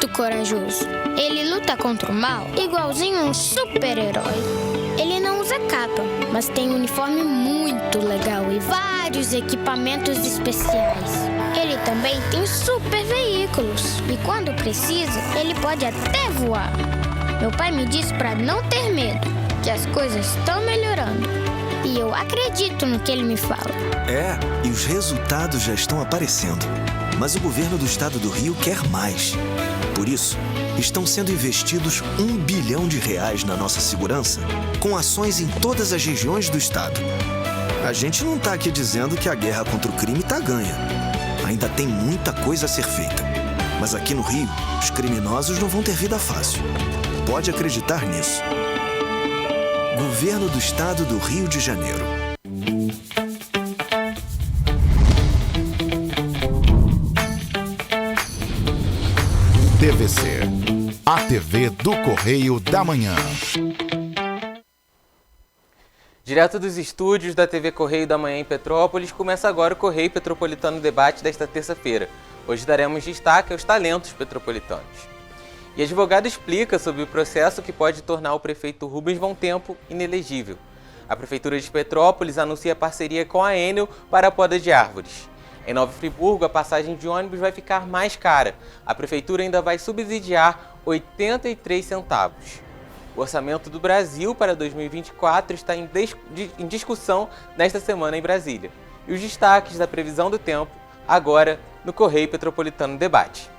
muito corajoso. Ele luta contra o mal igualzinho um super-herói. Ele não usa capa, mas tem um uniforme muito legal e vários equipamentos especiais. Ele também tem super veículos e quando precisa, ele pode até voar. Meu pai me disse para não ter medo, que as coisas estão melhorando. E eu acredito no que ele me fala. E os resultados já estão aparecendo. Mas o governo do estado do Rio quer mais. Por isso, estão sendo investidos R$1 bilhão na nossa segurança, com ações em todas as regiões do estado. A gente não está aqui dizendo que a guerra contra o crime está ganha. Ainda tem muita coisa a ser feita. Mas aqui no Rio, os criminosos não vão ter vida fácil. Pode acreditar nisso. Governo do Estado do Rio de Janeiro. TVC, a TV do Correio da Manhã. Direto dos estúdios da TV Correio da Manhã em Petrópolis, começa agora o Correio Petropolitano Debate desta terça-feira. Hoje daremos destaque aos talentos petropolitanos. E advogado explica sobre o processo que pode tornar o prefeito Rubens Bom Tempo inelegível. A Prefeitura de Petrópolis anuncia parceria com a Enel para a poda de árvores. Em Nova Friburgo, a passagem de ônibus vai ficar mais cara. A Prefeitura ainda vai subsidiar 83 centavos. O orçamento do Brasil para 2024 está em discussão nesta semana em Brasília. E os destaques da previsão do tempo, agora no Correio Petropolitano Debate.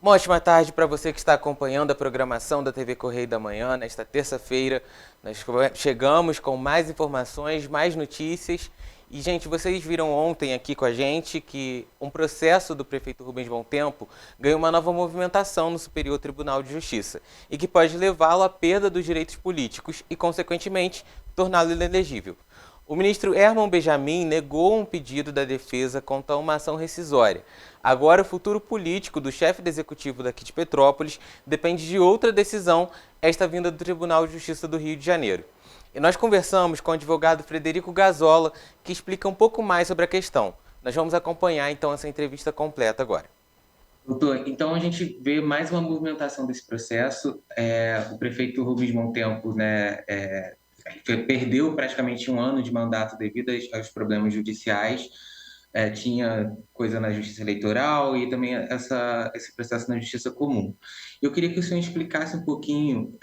Uma ótima tarde para você que está acompanhando a programação da TV Correio da Manhã. Nesta terça-feira, nós chegamos com mais informações, mais notícias. E, gente, vocês viram ontem aqui com a gente que um processo do prefeito Rubens Bom Tempo ganhou uma nova movimentação no Superior Tribunal de Justiça e que pode levá-lo à perda dos direitos políticos e, consequentemente, torná-lo inelegível. O ministro Herman Benjamin negou um pedido da defesa contra uma ação rescisória. Agora, o futuro político do chefe do executivo daqui de Petrópolis depende de outra decisão, esta vinda do Tribunal de Justiça do Rio de Janeiro. E nós conversamos com o advogado Frederico Gazola, que explica um pouco mais sobre a questão. Nós vamos acompanhar, então, essa entrevista completa agora. Doutor, então a gente vê mais uma movimentação desse processo. O prefeito Rubens Bom Tempo, perdeu praticamente um ano de mandato devido aos problemas judiciais. Tinha coisa na justiça eleitoral e também esse processo na justiça comum. Eu queria que o senhor explicasse um pouquinho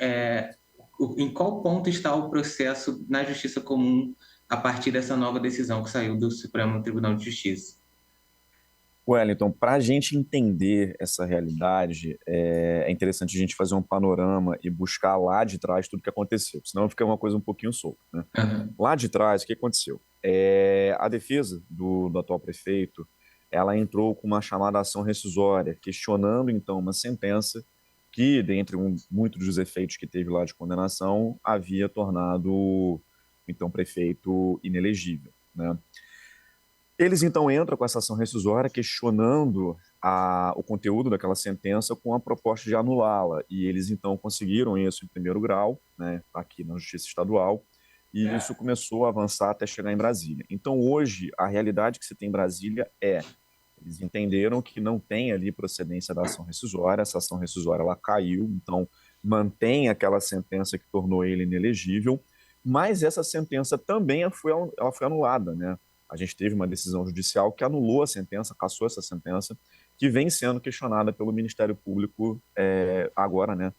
em qual ponto está o processo na justiça comum a partir dessa nova decisão que saiu do Supremo Tribunal de Justiça. Wellington, para a gente entender essa realidade, é interessante a gente fazer um panorama e buscar lá de trás tudo que aconteceu, senão fica uma coisa um pouquinho solta, né? Uhum. Lá de trás, o que aconteceu? A defesa do atual prefeito, ela entrou com uma chamada ação rescisória, questionando então uma sentença que, dentre muitos dos efeitos que teve lá de condenação, havia tornado o então prefeito inelegível, né? Eles, então, entram com essa ação rescisória questionando o conteúdo daquela sentença com a proposta de anulá-la. E eles, então, conseguiram isso em primeiro grau, né, aqui na Justiça Estadual, e isso começou a avançar até chegar em Brasília. Então, hoje, a realidade que se tem em Brasília eles entenderam que não tem ali procedência da ação rescisória, essa ação rescisória ela caiu, então mantém aquela sentença que tornou ele inelegível, mas essa sentença também ela foi anulada, né? A gente teve uma decisão judicial que anulou a sentença, cassou essa sentença, que vem sendo questionada pelo Ministério Público agora, né,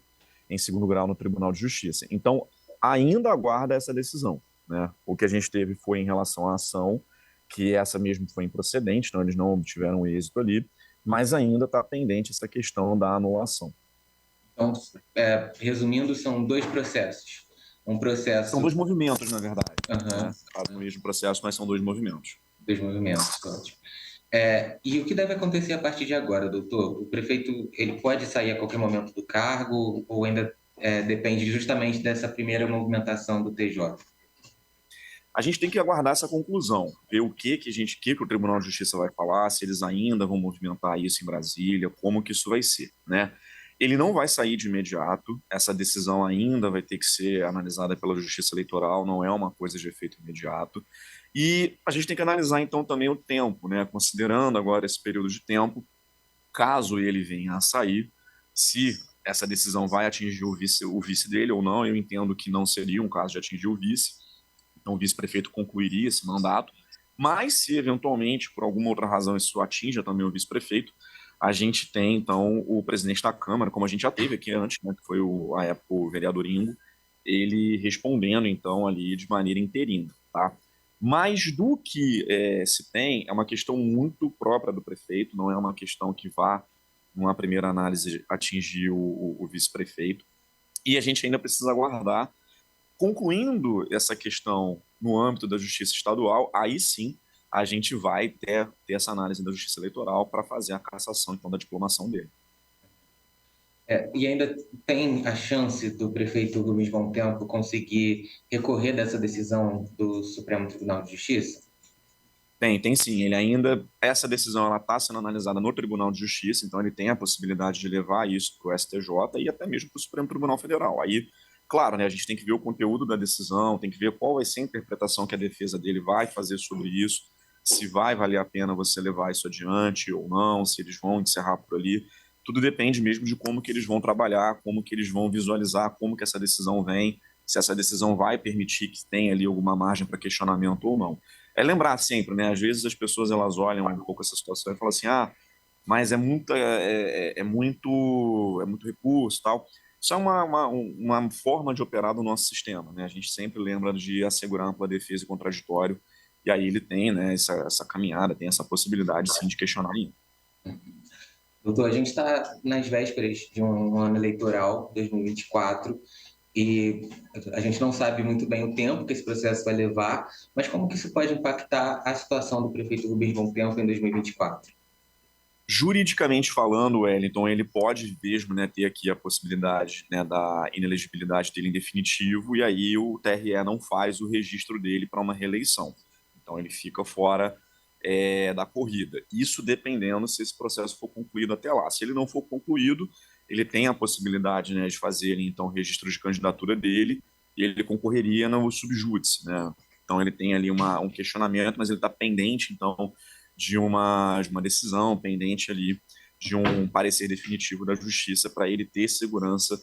em segundo grau no Tribunal de Justiça. Então, ainda aguarda essa decisão, né? O que a gente teve foi em relação à ação, que essa mesmo foi improcedente, então eles não obtiveram êxito ali, mas ainda está pendente essa questão da anulação. Então, resumindo, são dois processos. São dois movimentos, na verdade. Uhum. Né? No mesmo processo, mas são dois movimentos. Dois movimentos, ótimo. E o que deve acontecer a partir de agora, doutor? O prefeito ele pode sair a qualquer momento do cargo ou ainda depende justamente dessa primeira movimentação do TJ? A gente tem que aguardar essa conclusão, ver o que o Tribunal de Justiça vai falar, se eles ainda vão movimentar isso em Brasília, como que isso vai ser, né? Ele não vai sair de imediato, essa decisão ainda vai ter que ser analisada pela Justiça Eleitoral, não é uma coisa de efeito imediato. E a gente tem que analisar, então, também o tempo, né? Considerando agora esse período de tempo, caso ele venha a sair, se essa decisão vai atingir o vice dele ou não, eu entendo que não seria um caso de atingir o vice, então o vice-prefeito concluiria esse mandato, mas se eventualmente, por alguma outra razão, isso atinja também o vice-prefeito, a gente tem, então, o presidente da Câmara, como a gente já teve aqui antes, né, que foi a época o vereador Ingo, ele respondendo, então, ali de maneira interina, tá? Mais do que se tem, é uma questão muito própria do prefeito, não é uma questão que vá, numa primeira análise, atingir o vice-prefeito, e a gente ainda precisa aguardar. Concluindo essa questão no âmbito da Justiça Estadual, aí sim a gente vai ter essa análise da Justiça Eleitoral para fazer a cassação, então, da diplomação dele. E ainda tem a chance do prefeito Rubens Bom Tempo conseguir recorrer dessa decisão do Supremo Tribunal de Justiça? Tem sim. Ele ainda, essa decisão está sendo analisada no Tribunal de Justiça, então ele tem a possibilidade de levar isso para o STJ e até mesmo para o Supremo Tribunal Federal. Aí, claro, né, a gente tem que ver o conteúdo da decisão, tem que ver qual vai ser a interpretação que a defesa dele vai fazer sobre isso, se vai valer a pena você levar isso adiante ou não, se eles vão encerrar por ali. Tudo depende mesmo de como que eles vão trabalhar, como que eles vão visualizar, como que essa decisão vem, se essa decisão vai permitir que tenha ali alguma margem para questionamento ou não. É lembrar sempre, né? Às vezes as pessoas elas olham um pouco essa situação e falam assim, mas é muito recurso e tal. Isso é uma forma de operar do nosso sistema, né? A gente sempre lembra de assegurar ampla defesa e contraditório, e aí ele tem, né, essa caminhada, tem essa possibilidade, sim, de questionar ainda. Doutor, a gente está nas vésperas de um ano eleitoral, 2024, e a gente não sabe muito bem o tempo que esse processo vai levar, mas como que isso pode impactar a situação do prefeito Rubens Bom Tempo em 2024? Juridicamente falando, Wellington, ele pode mesmo, né, ter aqui a possibilidade, né, da inelegibilidade dele em definitivo, e aí o TRE não faz o registro dele para uma reeleição. Então ele fica fora da corrida. Isso dependendo se esse processo for concluído até lá. Se ele não for concluído, ele tem a possibilidade, né, de fazer então o registro de candidatura dele e ele concorreria no subjúdice, né? Então ele tem ali um questionamento, mas ele está pendente, então, de uma decisão, pendente ali de um parecer definitivo da Justiça para ele ter segurança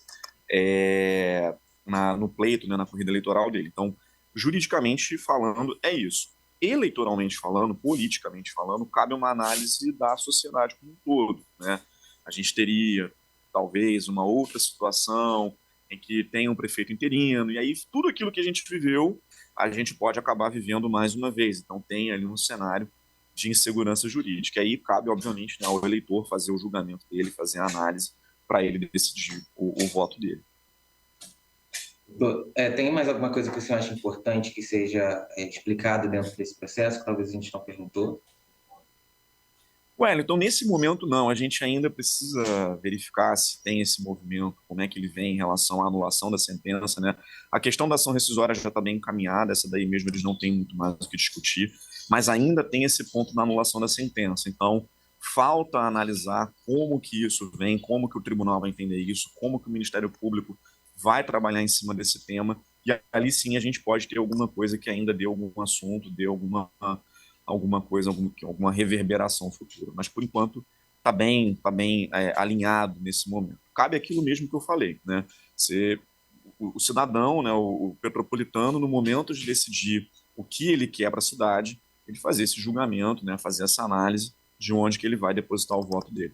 no pleito, né, na corrida eleitoral dele. Então, juridicamente falando, é isso. Eleitoralmente falando, politicamente falando, cabe uma análise da sociedade como um todo, né? A gente teria, talvez, uma outra situação em que tem um prefeito interino, e aí tudo aquilo que a gente viveu, a gente pode acabar vivendo mais uma vez. Então tem ali um cenário de insegurança jurídica. E aí cabe, obviamente, né, ao eleitor fazer o julgamento dele, fazer a análise para ele decidir o voto dele. Tem mais alguma coisa que o senhor acha importante que seja explicado dentro desse processo, que talvez a gente não perguntou? Então nesse momento não, a gente ainda precisa verificar se tem esse movimento, como é que ele vem em relação à anulação da sentença, né? A questão da ação rescisória já está bem encaminhada, essa daí mesmo eles não têm muito mais o que discutir, mas ainda tem esse ponto da anulação da sentença, então falta analisar como que isso vem, como que o tribunal vai entender isso, como que o Ministério Público vai trabalhar em cima desse tema, e ali sim a gente pode ter alguma coisa que ainda dê algum assunto, dê alguma coisa, alguma reverberação futura. Mas, por enquanto, está bem alinhado nesse momento. Cabe aquilo mesmo que eu falei, né? O cidadão, né, o petropolitano, no momento de decidir o que ele quer para a cidade, ele fazer esse julgamento, né, fazer essa análise de onde que ele vai depositar o voto dele.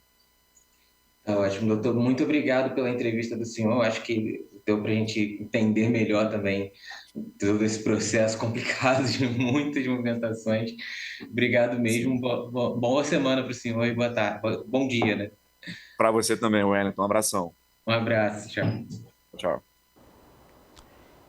Ótimo, doutor. Muito obrigado pela entrevista do senhor. Acho que deu para a gente entender melhor também todo esse processo complicado de muitas movimentações. Obrigado mesmo. Boa semana para o senhor e boa tarde. Bom dia, né? Para você também, Wellington. Um abração. Um abraço. Tchau. Tchau.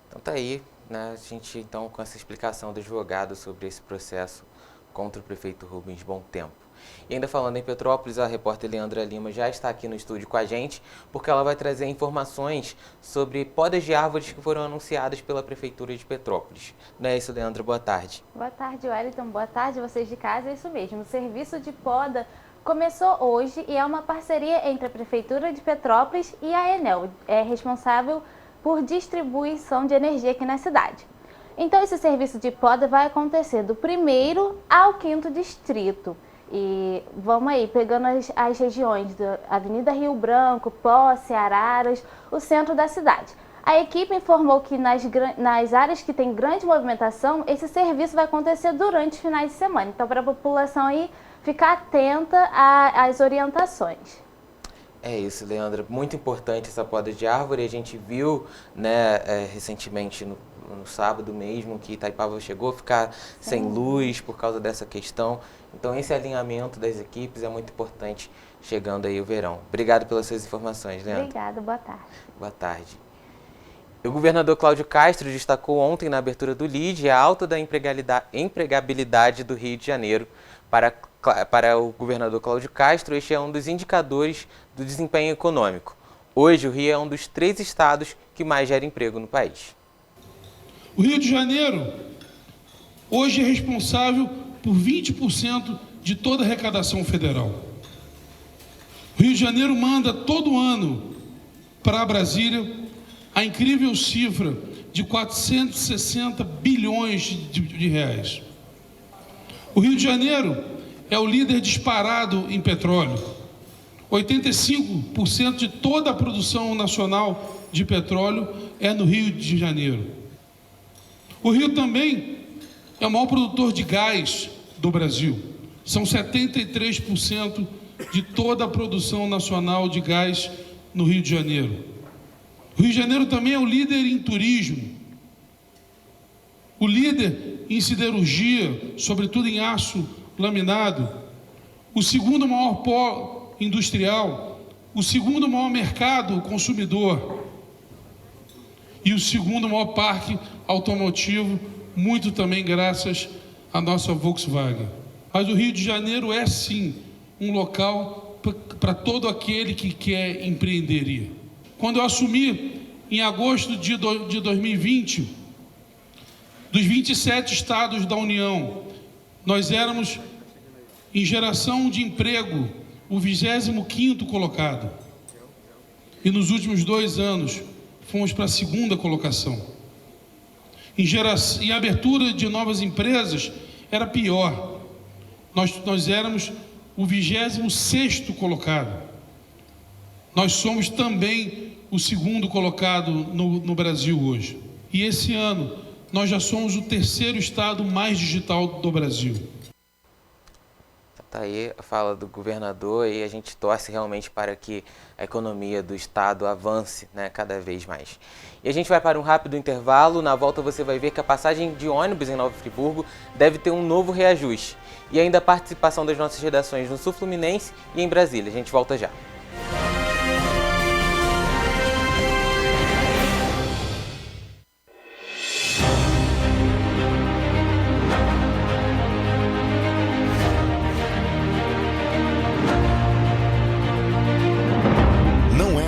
Então tá aí, né? A gente então com essa explicação do advogado sobre esse processo contra o prefeito Rubens Bom Tempo. E ainda falando em Petrópolis, a repórter Leandra Lima já está aqui no estúdio com a gente, porque ela vai trazer informações sobre podas de árvores que foram anunciadas pela Prefeitura de Petrópolis. Não é isso, Leandra? Boa tarde. Boa tarde, Wellington. Boa tarde, vocês de casa. É isso mesmo. O serviço de poda começou hoje e é uma parceria entre a Prefeitura de Petrópolis e a Enel, responsável por distribuição de energia aqui na cidade. Então, esse serviço de poda vai acontecer do 1º ao 5º distrito. E vamos aí, pegando as regiões da Avenida Rio Branco, Posse, Araras, o centro da cidade. A equipe informou que nas áreas que tem grande movimentação, esse serviço vai acontecer durante os finais de semana. Então, para a população aí ficar atenta às orientações. É isso, Leandra. Muito importante essa poda de árvore. A gente viu, né, recentemente no sábado mesmo que Itaipava chegou a ficar sem luz por causa dessa questão. Então esse alinhamento das equipes é muito importante chegando aí o verão. Obrigado pelas suas informações, Leandra. Obrigada, boa tarde. Boa tarde. O governador Cláudio Castro destacou ontem na abertura do LIDE a alta da empregabilidade do Rio de Janeiro. Para o governador Cláudio Castro, este é um dos indicadores do desempenho econômico. Hoje, o Rio é um dos 3 estados que mais gera emprego no país. O Rio de Janeiro, hoje, é responsável por 20% de toda a arrecadação federal. O Rio de Janeiro manda todo ano para Brasília a incrível cifra de 460 bilhões de reais. O Rio de Janeiro é o líder disparado em petróleo. 85% de toda a produção nacional de petróleo é no Rio de Janeiro. O Rio também é o maior produtor de gás do Brasil. São 73% de toda a produção nacional de gás no Rio de Janeiro. O Rio de Janeiro também é o líder em turismo. O líder em siderurgia, sobretudo em aço laminado. O segundo maior polo industrial. O segundo maior mercado consumidor. E o segundo maior parque automotivo, muito também graças à nossa Volkswagen. Mas o Rio de Janeiro é, sim, um local para todo aquele que quer empreender. Quando eu assumi, em agosto de 2020, dos 27 estados da União, nós éramos, em geração de emprego, o 25º colocado. E nos últimos 2 anos, fomos para a 2ª colocação. Em abertura de novas empresas, era pior. Nós éramos o 26º colocado. Nós somos também o 2º colocado no Brasil hoje. E esse ano, nós já somos o 3º estado mais digital do Brasil. Tá aí a fala do governador e a gente torce realmente para que a economia do estado avance, né, cada vez mais. E a gente vai para um rápido intervalo. Na volta você vai ver que a passagem de ônibus em Nova Friburgo deve ter um novo reajuste. E ainda a participação das nossas redações no Sul Fluminense e em Brasília. A gente volta já.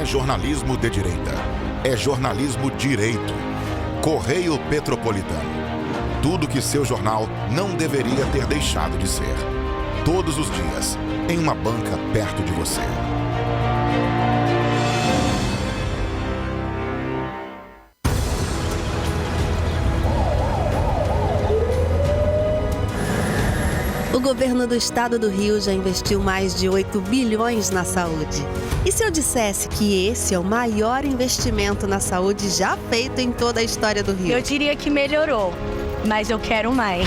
Jornalismo de direita. É jornalismo direito. Correio Petropolitano. Tudo que seu jornal não deveria ter deixado de ser. Todos os dias, em uma banca perto de você. O governo do estado do Rio já investiu mais de 8 bilhões na saúde. E se eu dissesse que esse é o maior investimento na saúde já feito em toda a história do Rio? Eu diria que melhorou, mas eu quero mais.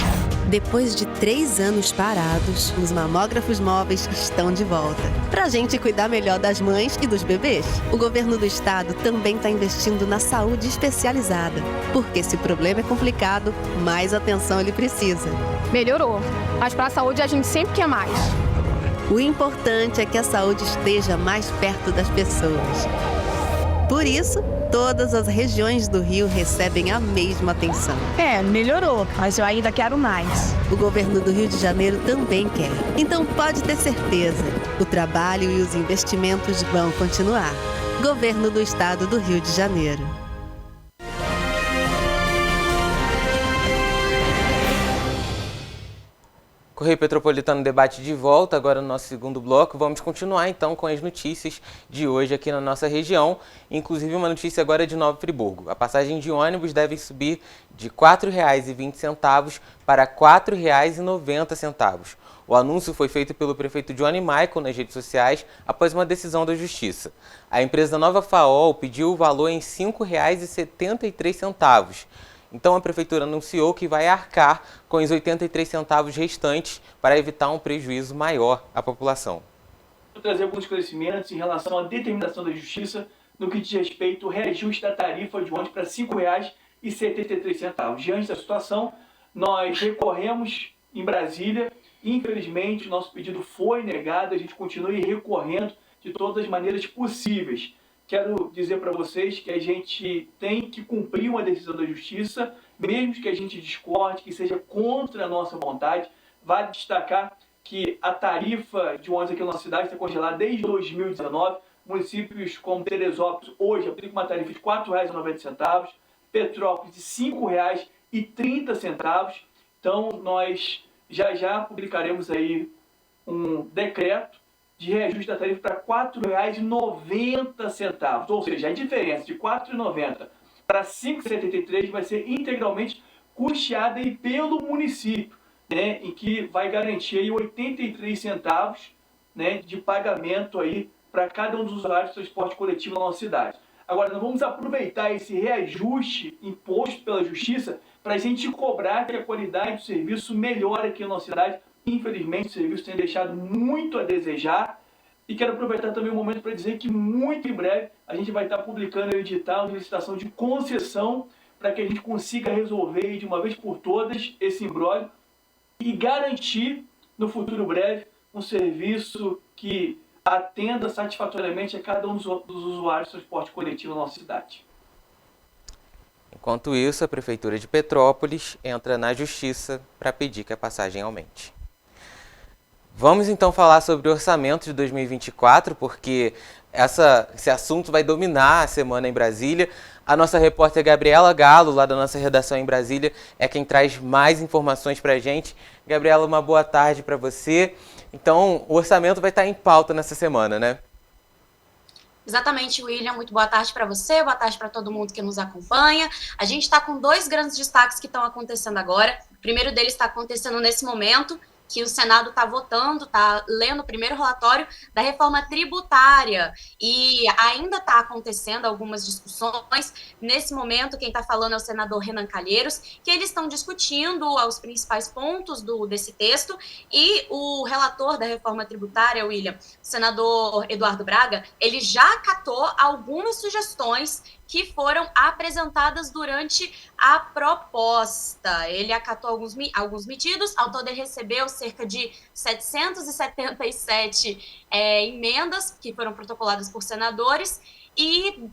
Depois de 3 anos parados, os mamógrafos móveis estão de volta. Pra gente cuidar melhor das mães e dos bebês. O governo do estado também está investindo na saúde especializada. Porque se o problema é complicado, mais atenção ele precisa. Melhorou, mas para a saúde a gente sempre quer mais. O importante é que a saúde esteja mais perto das pessoas. Por isso, todas as regiões do Rio recebem a mesma atenção. Melhorou, mas eu ainda quero mais. O governo do Rio de Janeiro também quer. Então pode ter certeza, o trabalho e os investimentos vão continuar. Governo do Estado do Rio de Janeiro. Correio Petropolitano Debate de volta, agora no nosso segundo bloco. Vamos continuar então com as notícias de hoje aqui na nossa região, inclusive uma notícia agora de Nova Friburgo. A passagem de ônibus deve subir de R$ 4,20 para R$ 4,90. O anúncio foi feito pelo prefeito Johnny Michael nas redes sociais após uma decisão da Justiça. A empresa Nova Faol pediu o valor em R$ 5,73. Então a prefeitura anunciou que vai arcar com os 83 centavos restantes para evitar um prejuízo maior à população. Vou trazer alguns esclarecimentos em relação à determinação da Justiça no que diz respeito ao reajuste da tarifa de ônibus para R$ 5,73. Diante da situação, nós recorremos em Brasília. Infelizmente, o nosso pedido foi negado. A gente continua recorrendo de todas as maneiras possíveis. Quero dizer para vocês que a gente tem que cumprir uma decisão da Justiça, mesmo que a gente discorde, que seja contra a nossa vontade. Vale destacar que a tarifa de ônibus aqui na nossa cidade está congelada desde 2019. Municípios como Teresópolis hoje aplicam uma tarifa de R$ 4,90, Petrópolis de R$ 5,30. Então, nós já publicaremos aí um decreto de reajuste da tarifa para R$ 4,90. Ou seja, a diferença de R$ 4,90 para R$ 5,73 vai ser integralmente custeada aí pelo município, né, em que vai garantir aí 83 centavos, né, de pagamento aí para cada um dos usuários do transporte coletivo na nossa cidade. Agora, nós vamos aproveitar esse reajuste imposto pela Justiça para a gente cobrar que a qualidade do serviço melhore aqui na nossa cidade. Infelizmente, o serviço tem deixado muito a desejar. E quero aproveitar também o momento para dizer que muito em breve a gente vai estar publicando o edital de licitação de concessão para que a gente consiga resolver de uma vez por todas esse imbróglio e garantir no futuro breve um serviço que atenda satisfatoriamente a cada um dos usuários do transporte coletivo na nossa cidade. Enquanto isso, a Prefeitura de Petrópolis entra na Justiça para pedir que a passagem aumente. Vamos então falar sobre o orçamento de 2024, porque esse assunto vai dominar a semana em Brasília. A nossa repórter Gabriela Galo, lá da nossa redação em Brasília, é quem traz mais informações para a gente. Gabriela, uma boa tarde para você. Então, o orçamento vai estar em pauta nessa semana, né? Exatamente, William. Muito boa tarde para você, boa tarde para todo mundo que nos acompanha. A gente está com dois grandes destaques que estão acontecendo agora. O primeiro deles está acontecendo nesse momento, que o Senado está votando, está lendo o primeiro relatório da reforma tributária e ainda está acontecendo algumas discussões. Nesse momento, quem está falando é o senador Renan Calheiros, que eles estão discutindo os principais pontos desse texto, e o relator da reforma tributária, William, o senador Eduardo Braga, ele já acatou algumas sugestões que foram apresentadas durante a proposta. Ele acatou alguns medidos, ao todo ele recebeu cerca de 777 emendas que foram protocoladas por senadores, e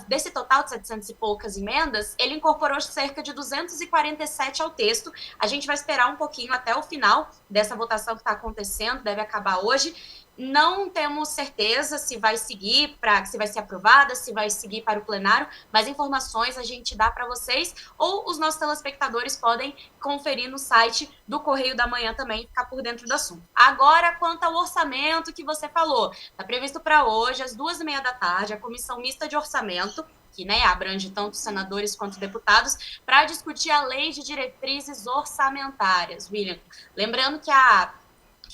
desse total de 700 e poucas emendas, ele incorporou cerca de 247 ao texto. A gente vai esperar um pouquinho até o final dessa votação que está acontecendo, deve acabar hoje. Não temos certeza se vai seguir, se vai ser aprovada, se vai seguir para o plenário, mas informações a gente dá para vocês, ou os nossos telespectadores podem conferir no site do Correio da Manhã também e ficar por dentro do assunto. Agora, quanto ao orçamento que você falou, está previsto para hoje, às 14h30, a Comissão Mista de Orçamento, que, né, abrange tanto senadores quanto deputados, para discutir a Lei de Diretrizes Orçamentárias. William, lembrando que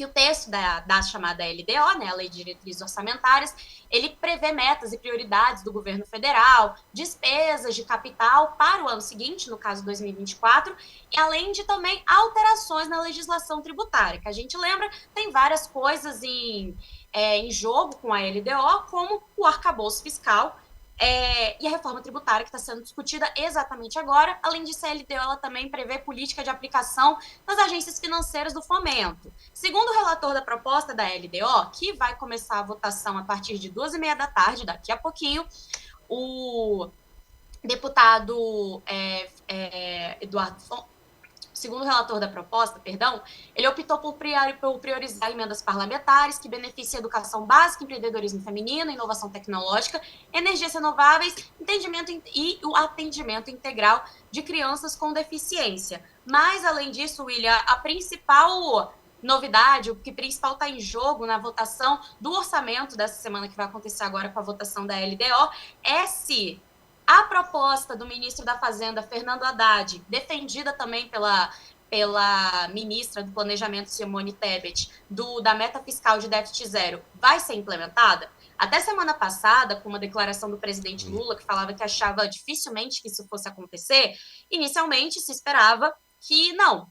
o texto da chamada LDO, né, a Lei de Diretrizes Orçamentárias, ele prevê metas e prioridades do governo federal, despesas de capital para o ano seguinte, no caso 2024, e além de também alterações na legislação tributária, que a gente lembra, tem várias coisas em jogo com a LDO, como o arcabouço fiscal, e a reforma tributária que está sendo discutida exatamente agora. Além disso, a LDO ela também prevê política de aplicação nas agências financeiras do fomento. Segundo o relator da proposta da LDO, que vai começar a votação a partir de 14h30, daqui a pouquinho, o deputado Eduardo Fonte, segundo o relator da proposta, ele optou por priorizar emendas parlamentares que beneficiam a educação básica, empreendedorismo feminino, inovação tecnológica, energias renováveis, e o atendimento integral de crianças com deficiência. Mas, além disso, William, a principal novidade, o que principal está em jogo na votação do orçamento dessa semana, que vai acontecer agora com a votação da LDO, é se a proposta do ministro da Fazenda, Fernando Haddad, defendida também pela ministra do Planejamento, Simone Tebet, da meta fiscal de déficit zero, vai ser implementada? Até semana passada, com uma declaração do presidente Lula, que falava que achava dificilmente que isso fosse acontecer, inicialmente se esperava que não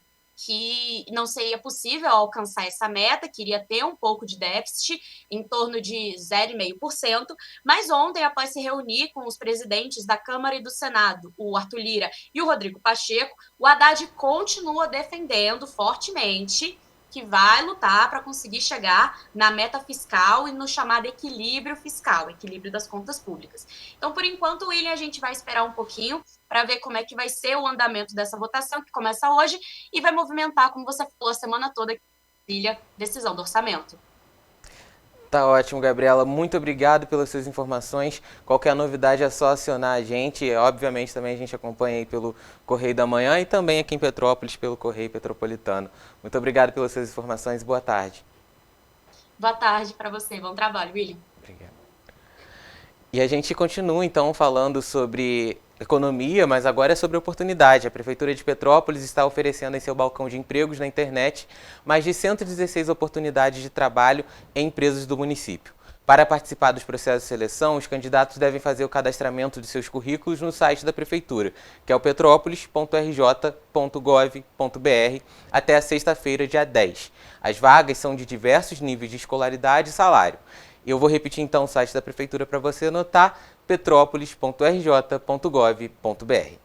seria possível alcançar essa meta, que iria ter um pouco de déficit, em torno de 0,5%, mas ontem, após se reunir com os presidentes da Câmara e do Senado, o Arthur Lira e o Rodrigo Pacheco, o Haddad continua defendendo fortemente que vai lutar para conseguir chegar na meta fiscal e no chamado equilíbrio fiscal, equilíbrio das contas públicas. Então, por enquanto, William, a gente vai esperar um pouquinho para ver como é que vai ser o andamento dessa votação, que começa hoje, e vai movimentar, como você falou, a semana toda, William, decisão do orçamento. Tá ótimo, Gabriela. Muito obrigado pelas suas informações. Qualquer novidade é só acionar a gente. Obviamente, também a gente acompanha aí pelo Correio da Manhã e também aqui em Petrópolis pelo Correio Petropolitano. Muito obrigado pelas suas informações e boa tarde. Boa tarde para você. Bom trabalho, William. Obrigado. E a gente continua, então, falando sobre economia, mas agora é sobre oportunidade. A Prefeitura de Petrópolis está oferecendo em seu balcão de empregos na internet mais de 116 oportunidades de trabalho em empresas do município. Para participar dos processos de seleção, os candidatos devem fazer o cadastramento de seus currículos no site da Prefeitura, que é o petrópolis.rj.gov.br, até a sexta-feira, dia 10. As vagas são de diversos níveis de escolaridade e salário. Eu vou repetir então o site da Prefeitura para você anotar, petrópolis.rj.gov.br.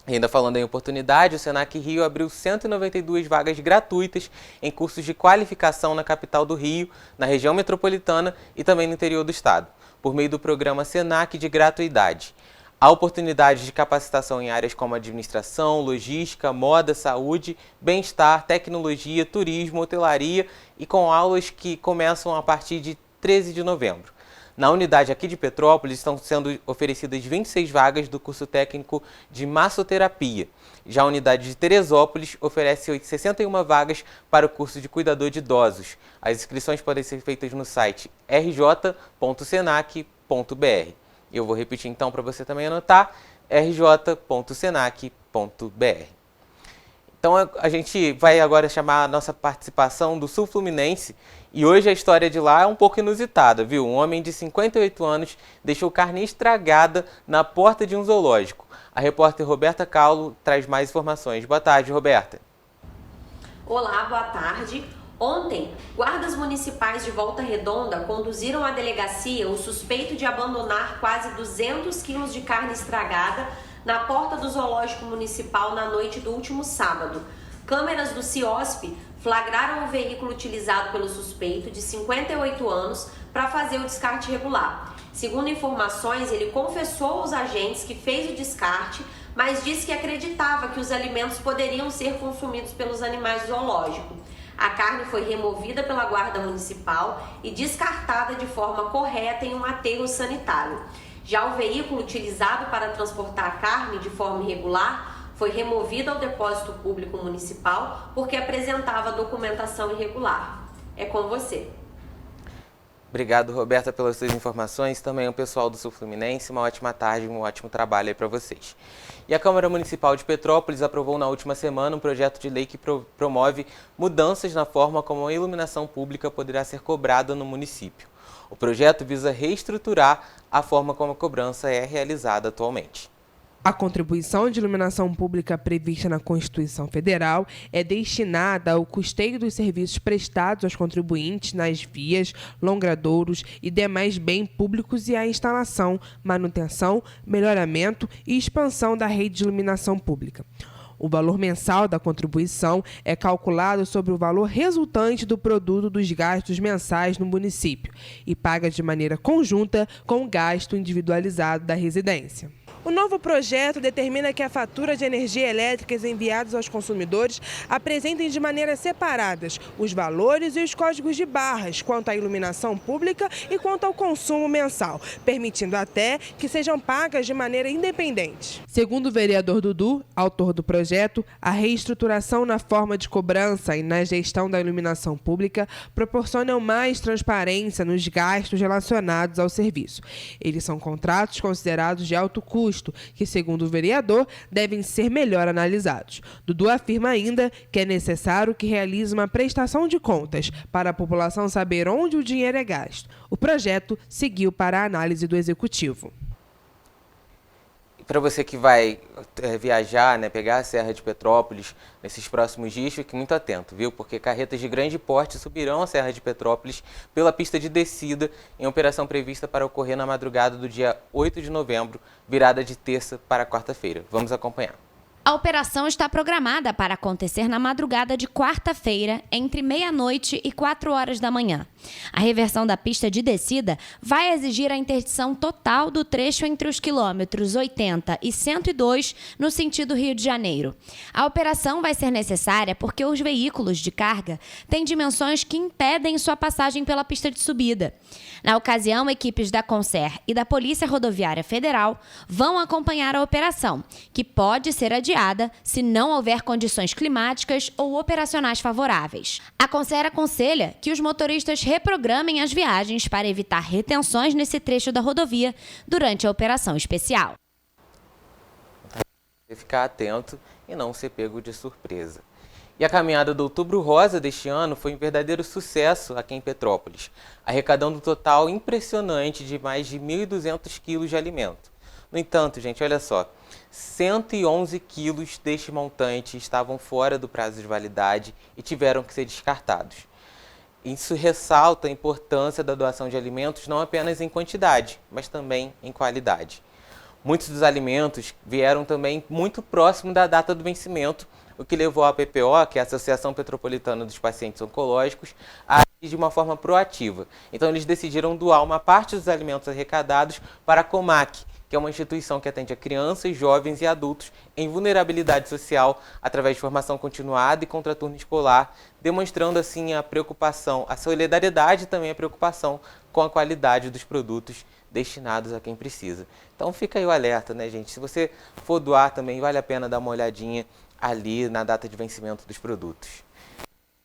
Ainda falando em oportunidade, o Senac Rio abriu 192 vagas gratuitas em cursos de qualificação na capital do Rio, na região metropolitana e também no interior do estado, por meio do programa Senac de Gratuidade. Há oportunidades de capacitação em áreas como administração, logística, moda, saúde, bem-estar, tecnologia, turismo, hotelaria e com aulas que começam a partir de 13 de novembro. Na unidade aqui de Petrópolis estão sendo oferecidas 26 vagas do curso técnico de massoterapia. Já a unidade de Teresópolis oferece 61 vagas para o curso de cuidador de idosos. As inscrições podem ser feitas no site rj.senac.br. Eu vou repetir então para você também anotar, rj.senac.br. Então a gente vai agora chamar a nossa participação do Sul Fluminense e hoje a história de lá é um pouco inusitada, viu? Um homem de 58 anos deixou carne estragada na porta de um zoológico. A repórter Roberta Caulo traz mais informações. Boa tarde, Roberta. Olá, boa tarde. Ontem, guardas municipais de Volta Redonda conduziram à delegacia o suspeito de abandonar quase 200 quilos de carne estragada na porta do zoológico municipal na noite do último sábado. Câmeras do CIOSP flagraram o veículo utilizado pelo suspeito, de 58 anos, para fazer o descarte irregular. Segundo informações, ele confessou aos agentes que fez o descarte, mas disse que acreditava que os alimentos poderiam ser consumidos pelos animais do zoológico. A carne foi removida pela guarda municipal e descartada de forma correta em um aterro sanitário. Já o veículo utilizado para transportar a carne de forma irregular foi removido ao depósito público municipal porque apresentava documentação irregular. É com você. Obrigado, Roberta, pelas suas informações. Também ao pessoal do Sul Fluminense, uma ótima tarde, um ótimo trabalho aí para vocês. E a Câmara Municipal de Petrópolis aprovou na última semana um projeto de lei que promove mudanças na forma como a iluminação pública poderá ser cobrada no município. O projeto visa reestruturar a forma como a cobrança é realizada atualmente. A contribuição de iluminação pública prevista na Constituição Federal é destinada ao custeio dos serviços prestados aos contribuintes nas vias, longradouros e demais bens públicos e à instalação, manutenção, melhoramento e expansão da rede de iluminação pública. O valor mensal da contribuição é calculado sobre o valor resultante do produto dos gastos mensais no município e paga de maneira conjunta com o gasto individualizado da residência. O novo projeto determina que a fatura de energia elétrica enviadas aos consumidores apresentem de maneiras separadas os valores e os códigos de barras quanto à iluminação pública e quanto ao consumo mensal, permitindo até que sejam pagas de maneira independente. Segundo o vereador Dudu, autor do projeto, a reestruturação na forma de cobrança e na gestão da iluminação pública proporcionam mais transparência nos gastos relacionados ao serviço. Eles são contratos considerados de alto custo, que, segundo o vereador, devem ser melhor analisados. Dudu afirma ainda que é necessário que realize uma prestação de contas para a população saber onde o dinheiro é gasto. O projeto seguiu para a análise do Executivo. Para você que vai viajar, né, pegar a Serra de Petrópolis nesses próximos dias, fique muito atento, viu? Porque carretas de grande porte subirão a Serra de Petrópolis pela pista de descida em operação prevista para ocorrer na madrugada do dia 8 de novembro, virada de terça para quarta-feira. Vamos acompanhar. A operação está programada para acontecer na madrugada de quarta-feira, entre meia-noite e 4 horas da manhã. A reversão da pista de descida vai exigir a interdição total do trecho entre os quilômetros 80 e 102, no sentido Rio de Janeiro. A operação vai ser necessária porque os veículos de carga têm dimensões que impedem sua passagem pela pista de subida. Na ocasião, equipes da Concer e da Polícia Rodoviária Federal vão acompanhar a operação, que pode ser adiada se não houver condições climáticas ou operacionais favoráveis. A Concer aconselha que os motoristas reprogramem as viagens para evitar retenções nesse trecho da rodovia durante a operação especial. Ficar atento e não ser pego de surpresa. E a caminhada do Outubro Rosa deste ano foi um verdadeiro sucesso aqui em Petrópolis, arrecadando um total impressionante de mais de 1.200 quilos de alimento. No entanto, gente, olha só, 111 quilos deste montante estavam fora do prazo de validade e tiveram que ser descartados. Isso ressalta a importância da doação de alimentos não apenas em quantidade, mas também em qualidade. Muitos dos alimentos vieram também muito próximo da data do vencimento, o que levou a PPO, que é a Associação Petropolitana dos Pacientes Oncológicos, a agir de uma forma proativa. Então eles decidiram doar uma parte dos alimentos arrecadados para a Comac, que é uma instituição que atende a crianças, jovens e adultos em vulnerabilidade social através de formação continuada e contraturno escolar, demonstrando assim a preocupação, a solidariedade e também a preocupação com a qualidade dos produtos destinados a quem precisa. Então fica aí o alerta, né, gente? Se você for doar também, vale a pena dar uma olhadinha ali na data de vencimento dos produtos.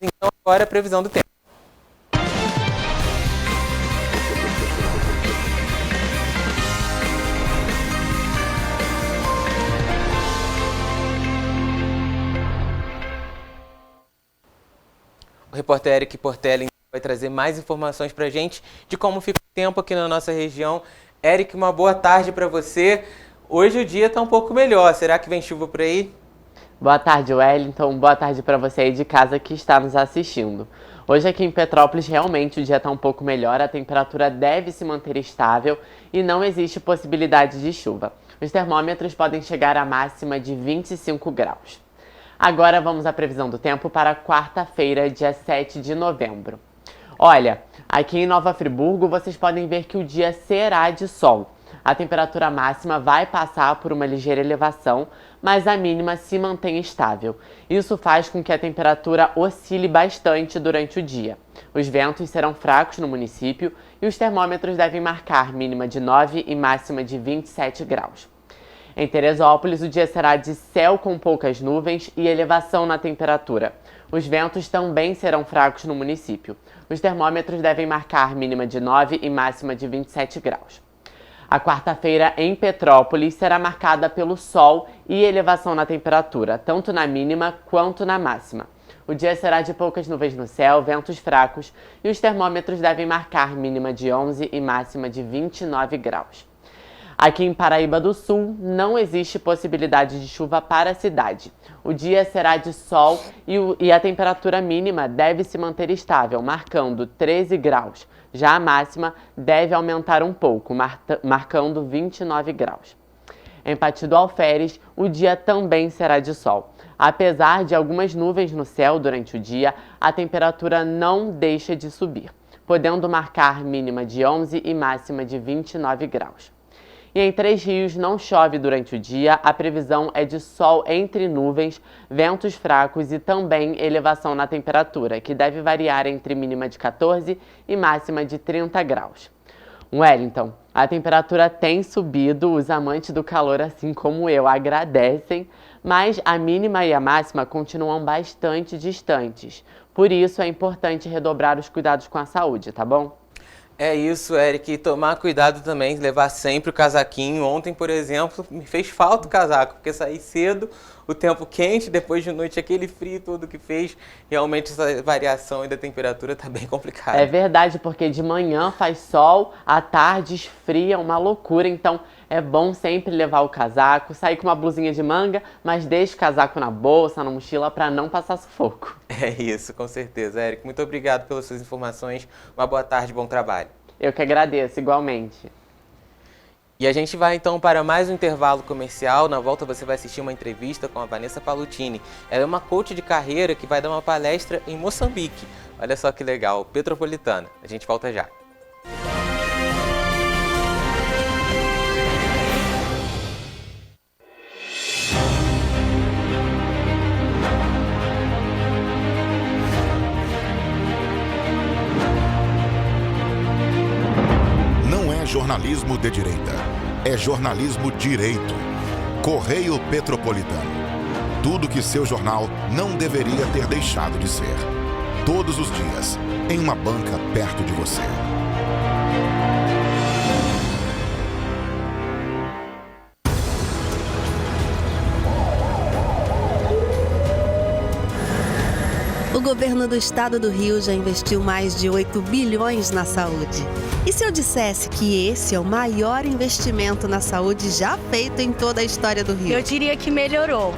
Então agora a previsão do tempo. O repórter Eric Portela vai trazer mais informações para a gente de como fica o tempo aqui na nossa região. Eric, uma boa tarde para você. Hoje o dia está um pouco melhor. Será que vem chuva por aí? Boa tarde, Wellington. Boa tarde para você aí de casa que está nos assistindo. Hoje aqui em Petrópolis realmente o dia está um pouco melhor, a temperatura deve se manter estável e não existe possibilidade de chuva. Os termômetros podem chegar à máxima de 25 graus. Agora vamos à previsão do tempo para quarta-feira, dia 7 de novembro. Olha, aqui em Nova Friburgo vocês podem ver que o dia será de sol. A temperatura máxima vai passar por uma ligeira elevação, mas a mínima se mantém estável. Isso faz com que a temperatura oscile bastante durante o dia. Os ventos serão fracos no município e os termômetros devem marcar mínima de 9 e máxima de 27 graus. Em Teresópolis, o dia será de céu com poucas nuvens e elevação na temperatura. Os ventos também serão fracos no município. Os termômetros devem marcar mínima de 9 e máxima de 27 graus. A quarta-feira em Petrópolis será marcada pelo sol e elevação na temperatura, tanto na mínima quanto na máxima. O dia será de poucas nuvens no céu, ventos fracos e os termômetros devem marcar mínima de 11 e máxima de 29 graus. Aqui em Paraíba do Sul, não existe possibilidade de chuva para a cidade. O dia será de sol e a temperatura mínima deve se manter estável, marcando 13 graus. Já a máxima deve aumentar um pouco, marcando 29 graus. Em Pati do Alferes, o dia também será de sol. Apesar de algumas nuvens no céu durante o dia, a temperatura não deixa de subir, podendo marcar mínima de 11 e máxima de 29 graus. E em Três Rios não chove durante o dia, a previsão é de sol entre nuvens, ventos fracos e também elevação na temperatura, que deve variar entre mínima de 14 e máxima de 30 graus. Wellington, a temperatura tem subido, os amantes do calor, assim como eu, agradecem, mas a mínima e a máxima continuam bastante distantes. Por isso é importante redobrar os cuidados com a saúde, tá bom? É isso, Eric, e tomar cuidado também, levar sempre o casaquinho. Ontem, por exemplo, me fez falta o casaco, porque saí cedo, o tempo quente, depois de noite aquele frio todo que fez, realmente essa variação aí da temperatura tá bem complicada. É verdade, porque de manhã faz sol, à tarde esfria, uma loucura, então é bom sempre levar o casaco, sair com uma blusinha de manga, mas deixe o casaco na bolsa, na mochila, para não passar sufoco. É isso, com certeza, Eric. Muito obrigado pelas suas informações, uma boa tarde, bom trabalho. Eu que agradeço, igualmente. E a gente vai então para mais um intervalo comercial. Na volta você vai assistir uma entrevista com a Vanessa Palutini. Ela é uma coach de carreira que vai dar uma palestra em Moçambique. Olha só que legal, Petropolitana. A gente volta já. Jornalismo de direita. É jornalismo direito. Correio Petropolitano. Tudo que seu jornal não deveria ter deixado de ser. Todos os dias, em uma banca perto de você. O governo do estado do Rio já investiu mais de 8 bilhões na saúde. E se eu dissesse que esse é o maior investimento na saúde já feito em toda a história do Rio? Eu diria que melhorou,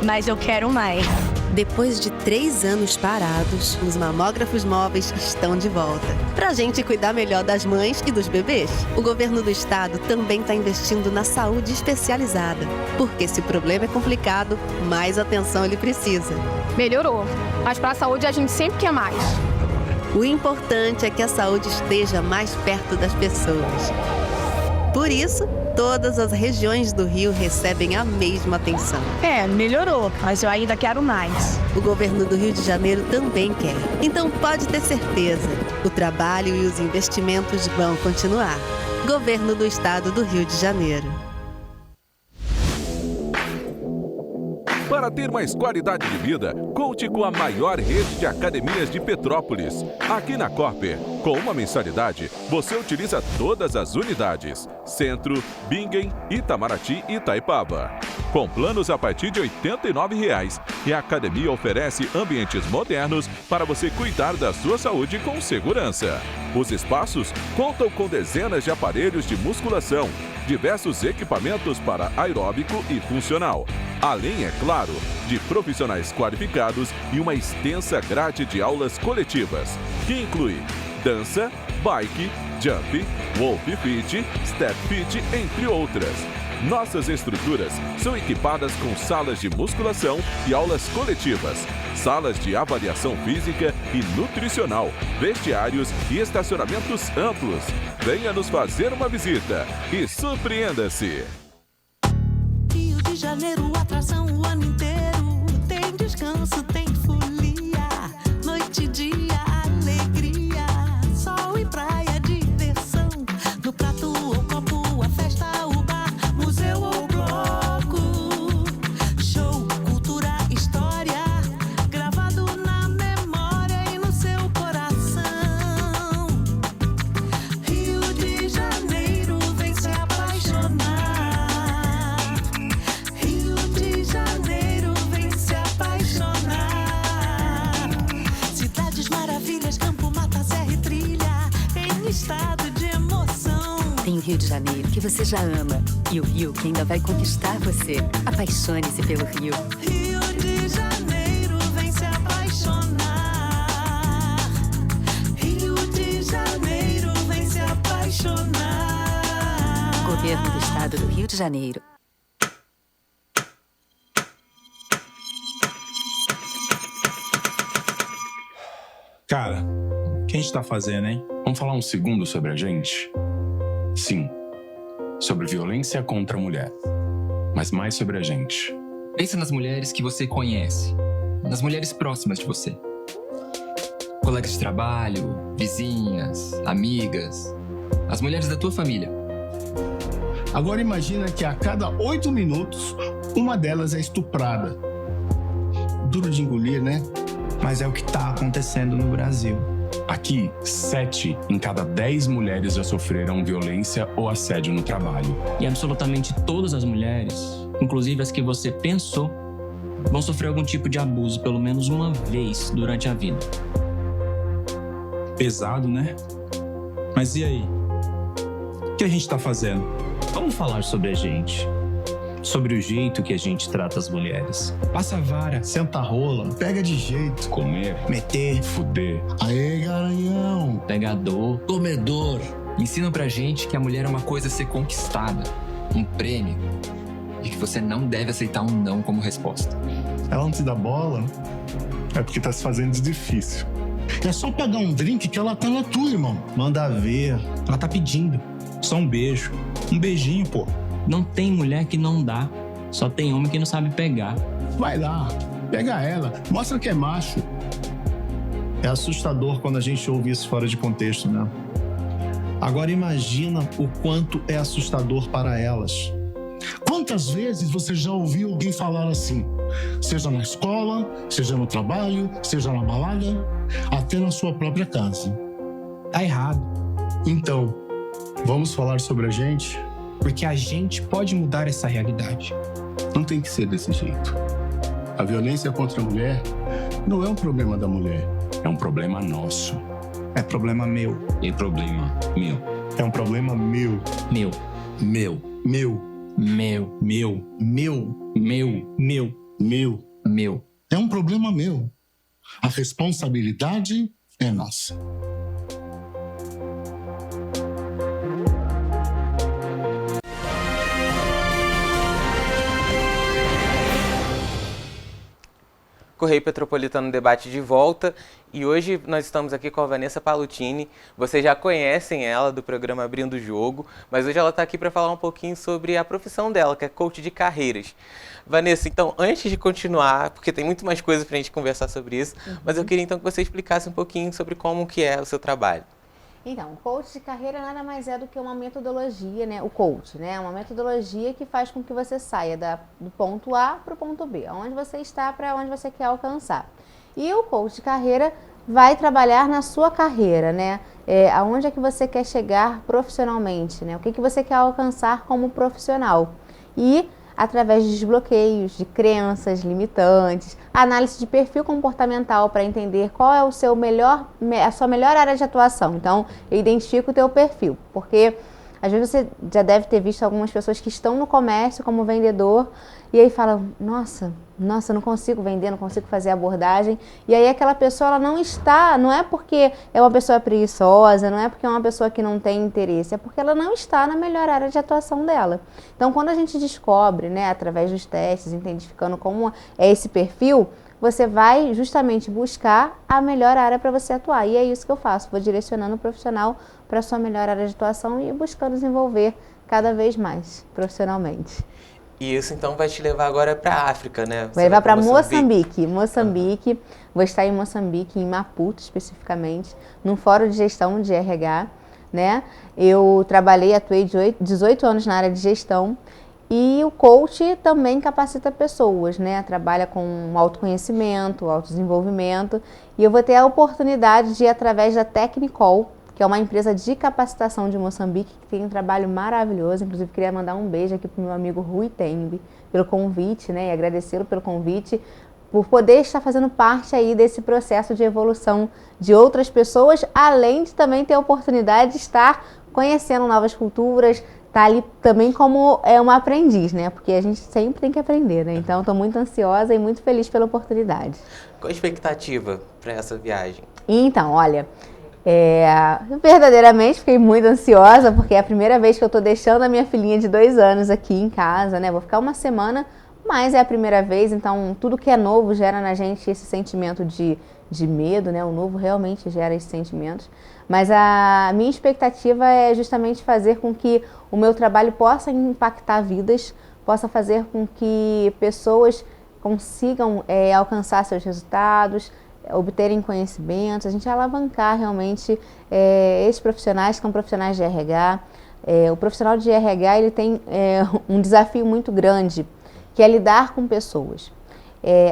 mas eu quero mais. Depois de 3 anos parados, os mamógrafos móveis estão de volta. Pra gente cuidar melhor das mães e dos bebês. O governo do estado também está investindo na saúde especializada. Porque se o problema é complicado, mais atenção ele precisa. Melhorou, mas para a saúde a gente sempre quer mais. O importante é que a saúde esteja mais perto das pessoas. Por isso, todas as regiões do Rio recebem a mesma atenção. Melhorou, mas eu ainda quero mais. O governo do Rio de Janeiro também quer. Então pode ter certeza, o trabalho e os investimentos vão continuar. Governo do Estado do Rio de Janeiro. Para ter mais qualidade de vida, conte com a maior rede de academias de Petrópolis. Aqui na Corper, com uma mensalidade, você utiliza todas as unidades: Centro, Bingen, Itamaraty e Itaipava. Com planos a partir de R$ 89,00, e a academia oferece ambientes modernos para você cuidar da sua saúde com segurança. Os espaços contam com dezenas de aparelhos de musculação, diversos equipamentos para aeróbico e funcional, além, é claro, de profissionais qualificados e uma extensa grade de aulas coletivas, que inclui dança, bike, jump, wolf fit, step fit, entre outras. Nossas estruturas são equipadas com salas de musculação e aulas coletivas, salas de avaliação física e nutricional, vestiários e estacionamentos amplos. Venha nos fazer uma visita e surpreenda-se! Rio de Janeiro, atração o ano inteiro. Tem descanso, tem folia, noite e dia, alegria, sol e praia, diversão. No prato ou copo, a festa, o bar, museu ou bloco. Show, cultura, história, gravado na memória e no seu coração. Rio de Janeiro, vem se apaixonar. Rio de Janeiro, vem se apaixonar. Cidades maravilhas, campo, mata, serra e trilha, em estado de emoção. Tem o Rio de Janeiro, que você já ama, e o Rio que ainda vai conquistar você. Apaixone-se pelo Rio. Rio de Janeiro, vem se apaixonar. Rio de Janeiro, vem se apaixonar. Governo do Estado do Rio de Janeiro. Cara, o que a gente tá fazendo, hein? Vamos falar um segundo sobre a gente? Sim, sobre violência contra a mulher, mas mais sobre a gente. Pensa nas mulheres que você conhece, nas mulheres próximas de você. Colegas de trabalho, vizinhas, amigas, as mulheres da tua família. Agora imagina que a cada 8 minutos, uma delas é estuprada. Duro de engolir, né? Mas é o que tá acontecendo no Brasil. Aqui, 7 em cada 10 mulheres já sofreram violência ou assédio no trabalho. E absolutamente todas as mulheres, inclusive as que você pensou, vão sofrer algum tipo de abuso pelo menos uma vez durante a vida. Pesado, né? Mas e aí? O que a gente tá fazendo? Vamos falar sobre a gente. Sobre o jeito que a gente trata as mulheres. Passa a vara, senta a rola, pega de jeito. Comer, meter, fuder. Aê, garanhão. Pegador, comedor. Ensinam pra gente que a mulher é uma coisa a ser conquistada, um prêmio. E que você não deve aceitar um não como resposta. Ela não te dá bola, é porque tá se fazendo de difícil. É só pagar um drink que ela tá na tua, irmão. Manda ver. Ela tá pedindo. Só um beijo. Um beijinho, pô. Não tem mulher que não dá. Só tem homem que não sabe pegar. Vai lá, pega ela, mostra que é macho. É assustador quando a gente ouve isso fora de contexto, né? Agora imagina o quanto é assustador para elas. Quantas vezes você já ouviu alguém falar assim? Seja na escola, seja no trabalho, seja na balada, até na sua própria casa. Tá errado. Então, vamos falar sobre a gente? Porque a gente pode mudar essa realidade. Não tem que ser desse jeito. A violência contra a mulher não é um problema da mulher. É um problema nosso. É problema meu. É problema meu. É um problema meu. Meu. Meu. Meu. Meu. Meu. Meu. Meu. Meu. Meu. Meu. É um problema meu. A responsabilidade é nossa. Correio Petropolitano Debate de volta e hoje nós estamos aqui com a Vanessa Palutini. Vocês já conhecem ela do programa Abrindo o Jogo, mas hoje ela está aqui para falar um pouquinho sobre a profissão dela, que é coach de carreiras. Vanessa, então, antes de continuar, porque tem muito mais coisas para a gente conversar sobre isso, mas eu queria então que você explicasse um pouquinho sobre como que é o seu trabalho. Então, o coach de carreira nada mais é do que uma metodologia, né? O coach, né? Uma metodologia que faz com que você saia do ponto A para o ponto B, onde você está para onde você quer alcançar. E o coach de carreira vai trabalhar na sua carreira, né? Aonde é que você quer chegar profissionalmente, né? O que você quer alcançar como profissional. E através de desbloqueios, de crenças limitantes, análise de perfil comportamental para entender qual é a sua melhor área de atuação. Então, eu identifico o teu perfil, porque às vezes você já deve ter visto algumas pessoas que estão no comércio como vendedor e aí falam, nossa, não consigo vender, não consigo fazer abordagem. E aí aquela pessoa, ela não é porque é uma pessoa preguiçosa, não é porque é uma pessoa que não tem interesse, é porque ela não está na melhor área de atuação dela. Então, quando a gente descobre, né, através dos testes, identificando como é esse perfil, você vai justamente buscar a melhor área para você atuar. E é isso que eu faço, vou direcionando o profissional para a sua melhor área de atuação e buscando desenvolver cada vez mais profissionalmente. E isso então vai te levar agora para a África, né? Vai levar para Moçambique. Vou estar em Moçambique, em Maputo especificamente, num fórum de gestão de RH, né? Eu atuei 18 anos na área de gestão e o coach também capacita pessoas, né? Trabalha com autoconhecimento, autodesenvolvimento e eu vou ter a oportunidade de ir através da Technicol, que é uma empresa de capacitação de Moçambique, que tem um trabalho maravilhoso. Inclusive, queria mandar um beijo aqui para o meu amigo Rui Tembe, pelo convite, né? E agradecê-lo pelo convite, por poder estar fazendo parte aí desse processo de evolução de outras pessoas, além de também ter a oportunidade de estar conhecendo novas culturas, tá ali também como uma aprendiz, né? Porque a gente sempre tem que aprender, né? Então, estou muito ansiosa e muito feliz pela oportunidade. Qual a expectativa para essa viagem? Então, olha... verdadeiramente fiquei muito ansiosa, porque é a primeira vez que eu tô deixando a minha filhinha de 2 anos aqui em casa, né? Vou ficar uma semana, mas é a primeira vez, então tudo que é novo gera na gente esse sentimento de de medo, né? O novo realmente gera esses sentimentos. Mas a minha expectativa é justamente fazer com que o meu trabalho possa impactar vidas, possa fazer com que pessoas consigam alcançar seus resultados, obterem conhecimentos, a gente alavancar realmente esses profissionais que são profissionais de RH. O profissional de RH ele tem um desafio muito grande, que é lidar com pessoas.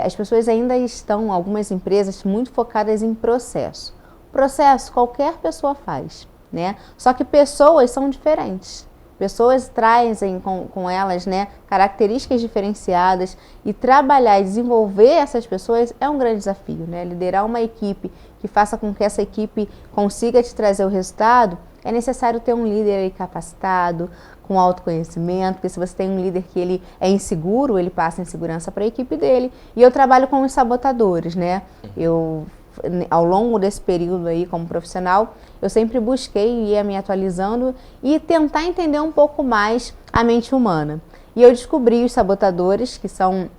As pessoas ainda estão, algumas empresas, muito focadas em processo. Processo qualquer pessoa faz, né? Só que pessoas são diferentes. Pessoas trazem com elas, né, características diferenciadas, e trabalhar e desenvolver essas pessoas é um grande desafio, né? Liderar uma equipe que faça com que essa equipe consiga te trazer o resultado, é necessário ter um líder aí capacitado, com autoconhecimento, porque se você tem um líder que ele é inseguro, ele passa insegurança para a equipe dele. E eu trabalho com os sabotadores, né? Ao longo desse período aí como profissional, eu sempre busquei ir me atualizando e tentar entender um pouco mais a mente humana. E eu descobri os sabotadores, que são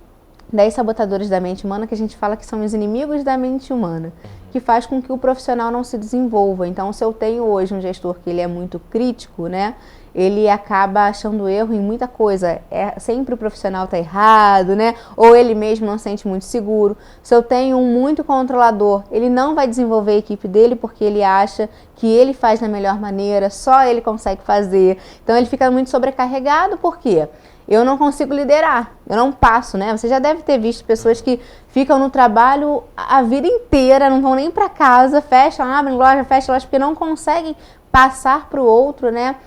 10 sabotadores da mente humana, que a gente fala que são os inimigos da mente humana, que faz com que o profissional não se desenvolva. Então, se eu tenho hoje um gestor que ele é muito crítico, né, ele acaba achando erro em muita coisa. Sempre o profissional está errado, né? Ou ele mesmo não se sente muito seguro. Se eu tenho um muito controlador, ele não vai desenvolver a equipe dele porque ele acha que ele faz da melhor maneira, só ele consegue fazer. Então ele fica muito sobrecarregado, por quê? Eu não consigo liderar, eu não passo, né? Você já deve ter visto pessoas que ficam no trabalho a vida inteira, não vão nem para casa, fecham, abrem loja, fecham loja, porque não conseguem passar para o outro, né?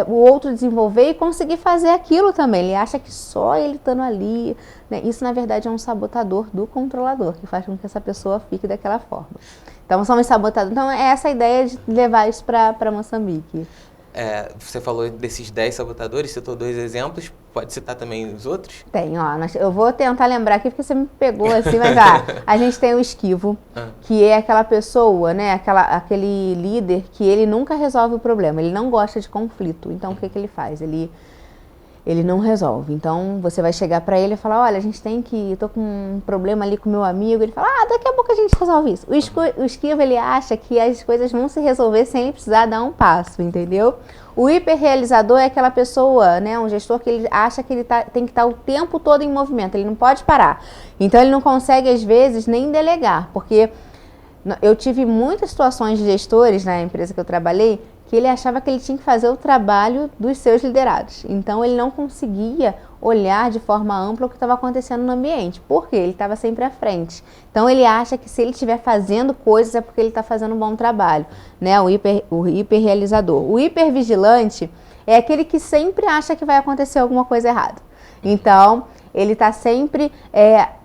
O outro desenvolver e conseguir fazer aquilo também. Ele acha que só ele estando ali, né? Isso na verdade é um sabotador do controlador, que faz com que essa pessoa fique daquela forma. Então são os sabotadores. Então é essa a ideia de levar isso para Moçambique. Você falou desses 10 sabotadores, citou 2 exemplos, pode citar também os outros? Tem, ó, eu vou tentar lembrar aqui porque você me pegou assim, mas a gente tem o esquivo, que é aquela pessoa, né, aquele líder que ele nunca resolve o problema, ele não gosta de conflito, então o que ele faz? Ele não resolve. Então você vai chegar para ele e falar, olha, eu tô com um problema ali com meu amigo, ele fala, daqui a pouco a gente resolve isso. O esquivo, ele acha que as coisas vão se resolver sem ele precisar dar um passo, entendeu? O hiperrealizador é aquela pessoa, né, um gestor que ele acha que ele tem que estar o tempo todo em movimento, ele não pode parar. Então ele não consegue às vezes nem delegar, porque eu tive muitas situações de gestores na empresa que eu trabalhei, que ele achava que ele tinha que fazer o trabalho dos seus liderados. Então ele não conseguia olhar de forma ampla o que estava acontecendo no ambiente. Por quê? Ele estava sempre à frente. Então ele acha que se ele estiver fazendo coisas é porque ele está fazendo um bom trabalho, né? O hiperrealizador. O hipervigilante é aquele que sempre acha que vai acontecer alguma coisa errada. Então ele está sempre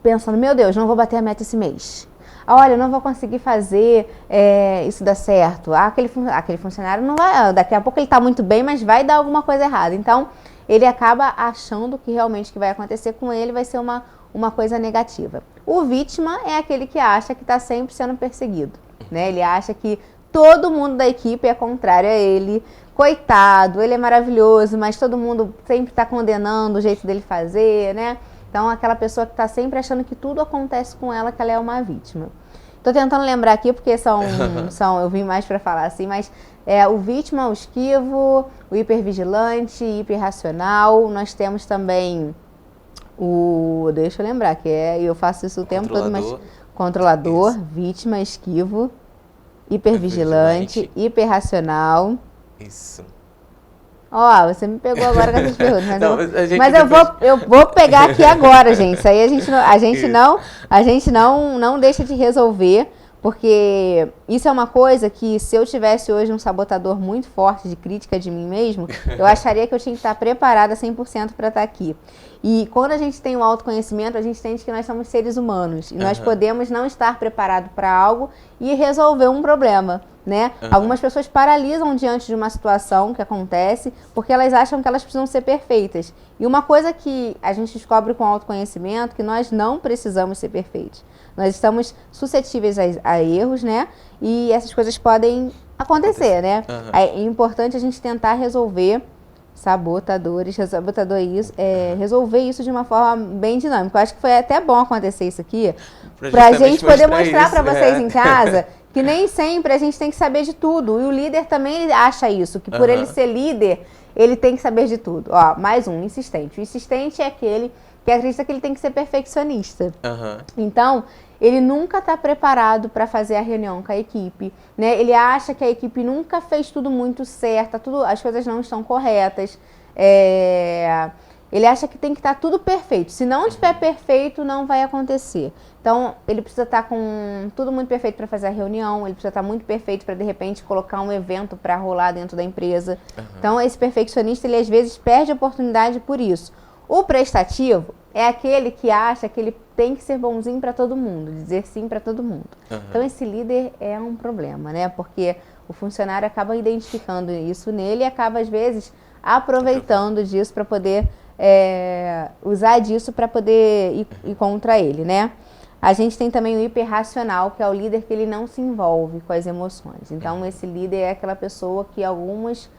pensando, meu Deus, não vou bater a meta esse mês. Olha, eu não vou conseguir fazer isso dar certo. Aquele funcionário não vai, daqui a pouco ele está muito bem, mas vai dar alguma coisa errada. Então, ele acaba achando que realmente o que vai acontecer com ele vai ser uma coisa negativa. O vítima é aquele que acha que está sempre sendo perseguido, né? Ele acha que todo mundo da equipe é contrário a ele. Coitado, ele é maravilhoso, mas todo mundo sempre está condenando o jeito dele fazer, né? Então, aquela pessoa que está sempre achando que tudo acontece com ela, que ela é uma vítima. Estou tentando lembrar aqui, porque eu vim mais para falar assim, mas o vítima, o esquivo, o hipervigilante, hiperracional. Nós temos também deixa eu lembrar, que eu faço isso o tempo todo, mas controlador, isso. Vítima, esquivo, hipervigilante, hiperracional. Isso. Você me pegou agora com essas perguntas, mas eu vou pegar aqui agora, gente. Isso aí a gente não deixa de resolver, porque isso é uma coisa que, se eu tivesse hoje um sabotador muito forte de crítica de mim mesmo, eu acharia que eu tinha que estar preparada 100% para estar aqui. E quando a gente tem o autoconhecimento, a gente entende que nós somos seres humanos. E nós podemos não estar preparados para algo e resolver um problema, né? Algumas pessoas paralisam diante de uma situação que acontece porque elas acham que elas precisam ser perfeitas. E uma coisa que a gente descobre com o autoconhecimento, que nós não precisamos ser perfeitos. Nós estamos suscetíveis a erros, né? E essas coisas podem acontecer, né? É importante a gente tentar resolver sabotadores, resolver isso de uma forma bem dinâmica. Eu acho que foi até bom acontecer isso aqui, pra gente poder mostrar para vocês em casa que nem sempre a gente tem que saber de tudo. E o líder também acha isso, que por ele ser líder, ele tem que saber de tudo. Ó, mais um, insistente. O insistente é aquele que acredita que ele tem que ser perfeccionista. Então, ele nunca está preparado para fazer a reunião com a equipe, né? Ele acha que a equipe nunca fez tudo muito certo, as coisas não estão corretas. Ele acha que tem que estar tudo perfeito. Se não estiver perfeito, não vai acontecer. Então, ele precisa estar com tudo muito perfeito para fazer a reunião, ele precisa estar muito perfeito para, de repente, colocar um evento para rolar dentro da empresa. Então, esse perfeccionista, ele às vezes perde a oportunidade por isso. O prestativo é aquele que acha que ele tem que ser bonzinho para todo mundo, dizer sim para todo mundo. Então, esse líder é um problema, né? Porque o funcionário acaba identificando isso nele e acaba, às vezes, aproveitando disso para poder usar disso para poder ir contra ele, né? A gente tem também o hiperracional, que é o líder que ele não se envolve com as emoções. Então, esse líder é aquela pessoa que algumas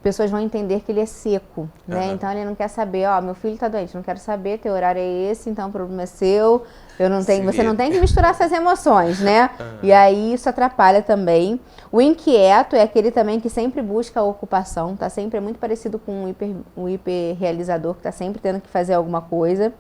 pessoas vão entender que ele é seco, né? Então, ele não quer saber, ó, meu filho tá doente, não quero saber, teu horário é esse, então o problema é seu, você não tem que misturar essas emoções, né? E aí, isso atrapalha também. O inquieto é aquele também que sempre busca a ocupação, tá sempre muito parecido com o hiperrealizador, que tá sempre tendo que fazer alguma coisa.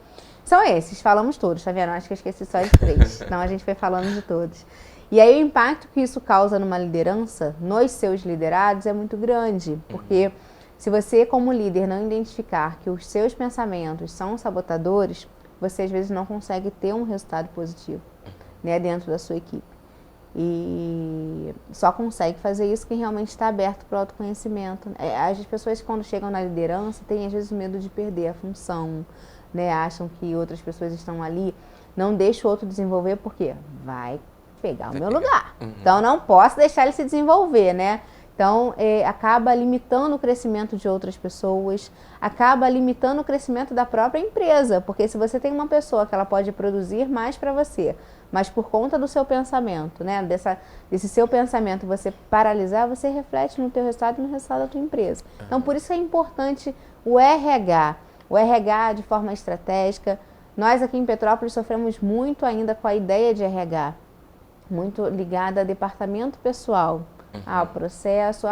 São esses, falamos todos, tá vendo? Acho que eu esqueci só de 3, então a gente foi falando de todos. E aí o impacto que isso causa numa liderança, nos seus liderados, é muito grande, porque se você como líder não identificar que os seus pensamentos são sabotadores, você às vezes não consegue ter um resultado positivo, né, dentro da sua equipe. E só consegue fazer isso quem realmente está aberto para o autoconhecimento. As pessoas quando chegam na liderança têm às vezes medo de perder a função, né, acham que outras pessoas estão ali, não deixa o outro desenvolver porque vai pegar o meu lugar. Então, não posso deixar ele se desenvolver, né? Então, acaba limitando o crescimento de outras pessoas, acaba limitando o crescimento da própria empresa, porque se você tem uma pessoa que ela pode produzir mais para você, mas por conta do seu pensamento, né, desse seu pensamento você paralisar, você reflete no teu resultado e no resultado da tua empresa. Então, por isso é importante o RH de forma estratégica. Nós aqui em Petrópolis sofremos muito ainda com a ideia de RH, muito ligada a departamento pessoal, ao processo.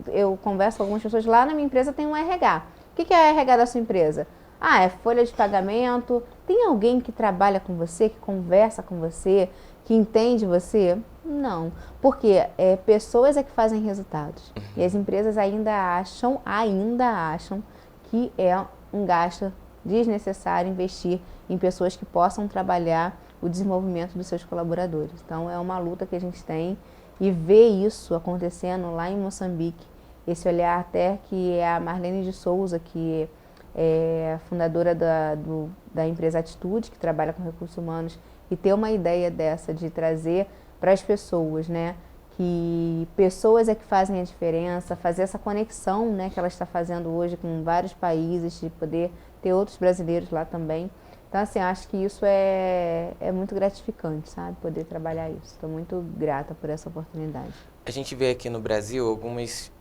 Eu converso com algumas pessoas, lá na minha empresa tem um RH. O que é o RH da sua empresa? É folha de pagamento. Tem alguém que trabalha com você, que conversa com você, que entende você? Não, porque pessoas é que fazem resultados. E as empresas ainda acham que é um gasto desnecessário investir em pessoas que possam trabalhar o desenvolvimento dos seus colaboradores. Então, é uma luta que a gente tem e ver isso acontecendo lá em Moçambique, esse olhar até que é a Marlene de Souza, que é fundadora da empresa Atitude, que trabalha com recursos humanos, e ter uma ideia dessa, de trazer para as pessoas, né, que pessoas é que fazem a diferença, fazer essa conexão, né, que ela está fazendo hoje com vários países, de poder ter outros brasileiros lá também. Então, assim, acho que isso é muito gratificante, sabe? Poder trabalhar isso. Estou muito grata por essa oportunidade. A gente vê aqui no Brasil algumas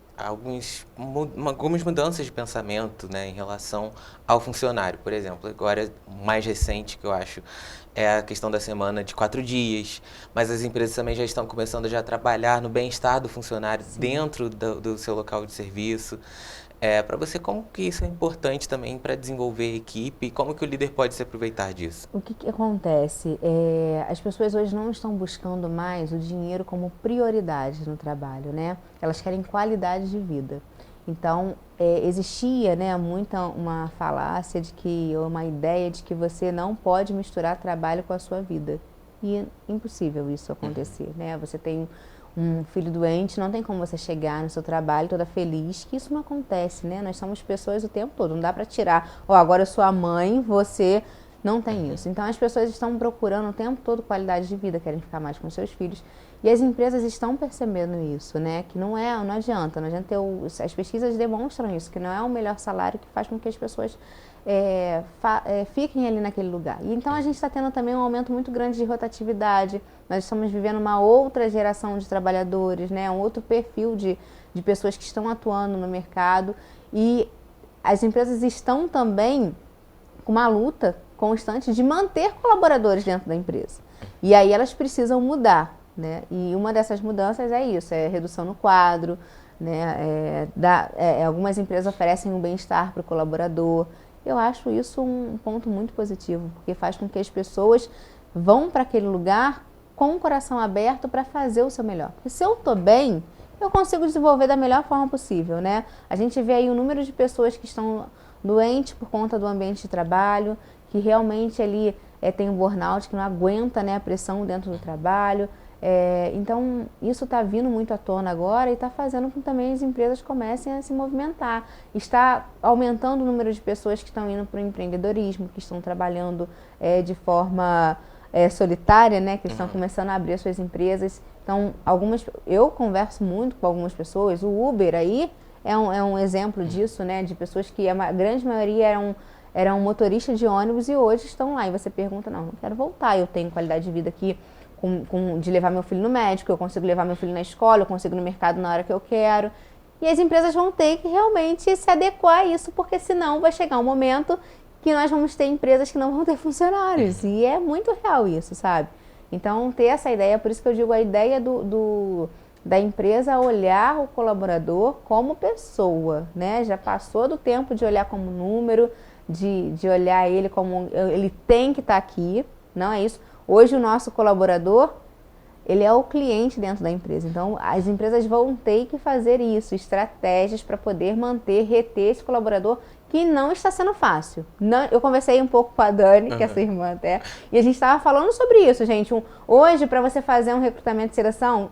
mudanças de pensamento, né, em relação ao funcionário. Por exemplo, agora, mais recente que eu acho é a questão da semana de 4 dias, mas as empresas também já estão começando a trabalhar no bem-estar do funcionário dentro do seu local de serviço. Para você, como que isso é importante também para desenvolver a equipe e como que o líder pode se aproveitar disso? O que acontece? As pessoas hoje não estão buscando mais o dinheiro como prioridade no trabalho, né? Elas querem qualidade de vida. Então, existia, né, uma falácia uma ideia de que você não pode misturar trabalho com a sua vida. E é impossível isso acontecer, né? Você tem um filho doente, não tem como você chegar no seu trabalho toda feliz, que isso não acontece, né? Nós somos pessoas o tempo todo, não dá para tirar, agora eu sou a mãe, você não tem isso. Então as pessoas estão procurando o tempo todo qualidade de vida, querem ficar mais com seus filhos, e as empresas estão percebendo isso, né? Que não adianta ter as pesquisas demonstram isso, que não é o melhor salário que faz com que as pessoas fiquem ali naquele lugar. E então a gente está tendo também um aumento muito grande de rotatividade, nós estamos vivendo uma outra geração de trabalhadores, né? Um outro perfil de pessoas que estão atuando no mercado, e as empresas estão também com uma luta constante de manter colaboradores dentro da empresa. E aí elas precisam mudar, né? E uma dessas mudanças é isso, é redução no quadro, né? Algumas empresas oferecem um bem-estar para o colaborador. Eu acho isso um ponto muito positivo, porque faz com que as pessoas vão para aquele lugar com o coração aberto para fazer o seu melhor. Porque se eu estou bem, eu consigo desenvolver da melhor forma possível, né? A gente vê aí o número de pessoas que estão doentes por conta do ambiente de trabalho, que realmente ali tem um burnout, que não aguenta, né, a pressão dentro do trabalho. Então, isso está vindo muito à tona agora e está fazendo com que também as empresas comecem a se movimentar. Está aumentando o número de pessoas que estão indo para o empreendedorismo, que estão trabalhando de forma solitária, né, que estão começando a abrir as suas empresas. Então, eu converso muito com algumas pessoas. O Uber aí é um exemplo disso, né, de pessoas que a grande maioria eram motoristas de ônibus e hoje estão lá. E você pergunta, não quero voltar, eu tenho qualidade de vida aqui de levar meu filho no médico, eu consigo levar meu filho na escola, eu consigo ir no mercado na hora que eu quero. E as empresas vão ter que realmente se adequar a isso, porque senão vai chegar um momento que nós vamos ter empresas que não vão ter funcionários. E é muito real isso, sabe? Então, ter essa ideia, por isso que eu digo a ideia da empresa olhar o colaborador como pessoa, né? Já passou do tempo de olhar como número, de olhar ele como ele tem que estar aqui, não é isso. Hoje o nosso colaborador, ele é o cliente dentro da empresa, então as empresas vão ter que fazer isso, estratégias para poder reter esse colaborador, que não está sendo fácil. Eu conversei um pouco com a Dani, que é sua irmã até, e a gente estava falando sobre isso, gente. Hoje, para você fazer um recrutamento de seleção,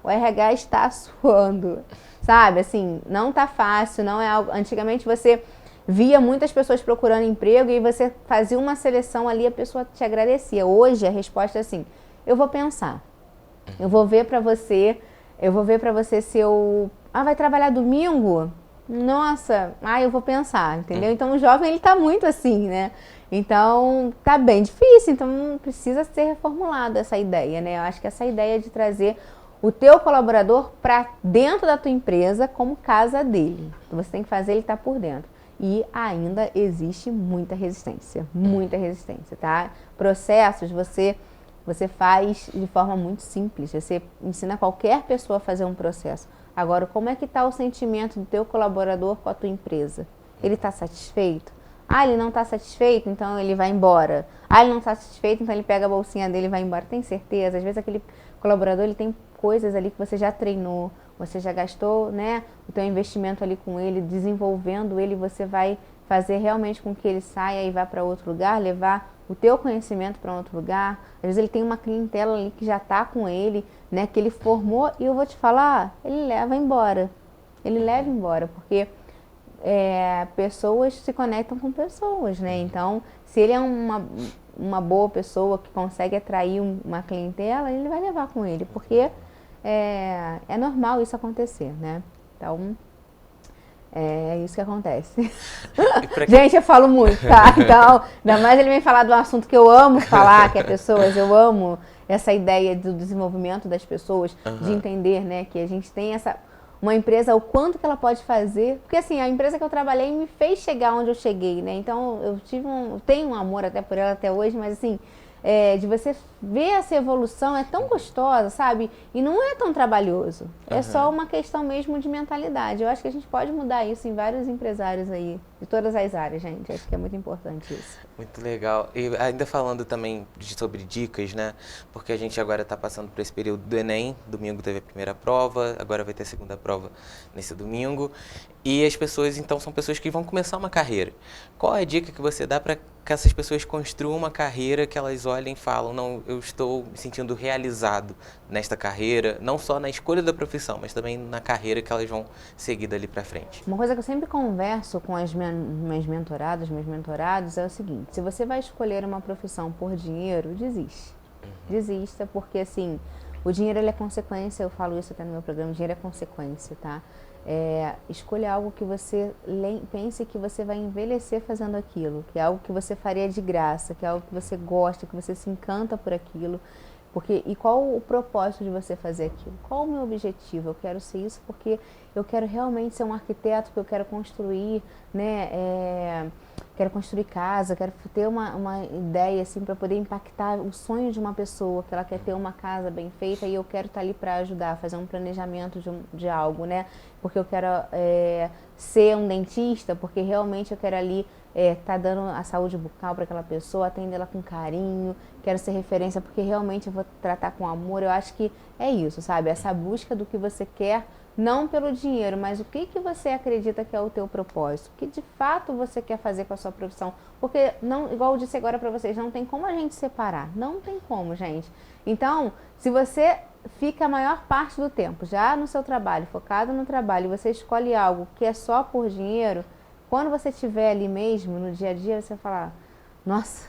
o RH está suando, sabe? Assim, não tá fácil, não é algo... Antigamente você via muitas pessoas procurando emprego e você fazia uma seleção ali, a pessoa te agradecia. Hoje a resposta é assim, eu vou pensar, eu vou ver pra você se eu... vai trabalhar domingo? Nossa, eu vou pensar, entendeu? Então o jovem, ele tá muito assim, né? Então tá bem difícil, então precisa ser reformulada essa ideia, né? Eu acho que essa ideia de trazer o teu colaborador pra dentro da tua empresa como casa dele. Você tem que fazer ele estar por dentro. E ainda existe muita resistência, tá? Processos você faz de forma muito simples, você ensina qualquer pessoa a fazer um processo. Agora, como é que está o sentimento do teu colaborador com a tua empresa? Ele está satisfeito? Ele não está satisfeito, então ele vai embora. Ele não está satisfeito, então ele pega a bolsinha dele e vai embora. Tem certeza? Às vezes aquele colaborador, ele tem coisas ali que você já treinou, você já gastou, né, o teu investimento ali com ele, desenvolvendo ele, você vai fazer realmente com que ele saia e vá para outro lugar, levar o teu conhecimento para outro lugar. Às vezes ele tem uma clientela ali que já está com ele, né, que ele formou, e eu vou te falar, ele leva embora. Ele leva embora, porque pessoas se conectam com pessoas, né? Então, se ele é uma boa pessoa que consegue atrair uma clientela, ele vai levar com ele, porque é normal isso acontecer, né? Então, é isso que acontece. Gente, eu falo muito, tá? Então, ainda mais ele vem falar de um assunto que eu amo falar, que é pessoas, eu amo essa ideia do desenvolvimento das pessoas, de entender, né, que a gente tem uma empresa, o quanto que ela pode fazer, porque assim, a empresa que eu trabalhei me fez chegar onde eu cheguei, né, então eu tenho um amor até por ela até hoje, mas assim, de você ver essa evolução é tão gostosa, sabe? E não é tão trabalhoso. É só uma questão mesmo de mentalidade. Eu acho que a gente pode mudar isso em vários empresários aí, de todas as áreas, gente. Acho que é muito importante isso. Muito legal. E ainda falando também sobre dicas, né? Porque a gente agora está passando por esse período do Enem. Domingo teve a primeira prova, agora vai ter a segunda prova nesse domingo. E as pessoas, então, são pessoas que vão começar uma carreira. Qual é a dica que você dá para que essas pessoas construam uma carreira que elas olhem e falam, não, eu estou me sentindo realizado nesta carreira, não só na escolha da profissão, mas também na carreira que elas vão seguir dali para frente? Uma coisa que eu sempre converso com as minhas mentoradas, meus mentorados, é o seguinte: se você vai escolher uma profissão por dinheiro, desiste. Desista, porque assim, o dinheiro, ele é consequência, eu falo isso até no meu programa, o dinheiro é consequência, tá? Escolha algo que você pense que você vai envelhecer fazendo aquilo, que é algo que você faria de graça, que é algo que você gosta, que você se encanta por aquilo. E qual o propósito de você fazer aquilo? Qual o meu objetivo? Eu quero ser isso porque eu quero realmente ser um arquiteto, porque eu quero construir, né? Quero construir casa, quero ter uma ideia assim para poder impactar o sonho de uma pessoa, que ela quer ter uma casa bem feita e eu quero estar ali para ajudar, fazer um planejamento de algo, né? Porque eu quero ser um dentista, porque realmente eu quero ali tá dando a saúde bucal para aquela pessoa, atender ela com carinho, quero ser referência porque realmente eu vou tratar com amor. Eu acho que é isso, sabe? Essa busca do que você quer, não pelo dinheiro, mas o que você acredita que é o teu propósito, o que de fato você quer fazer com a sua profissão. Porque, não, igual eu disse agora para vocês, não tem como a gente separar, não tem como, gente. Então, se você fica a maior parte do tempo já no seu trabalho, focado no trabalho, e você escolhe algo que é só por dinheiro, quando você estiver ali mesmo, no dia a dia, você vai falar, nossa,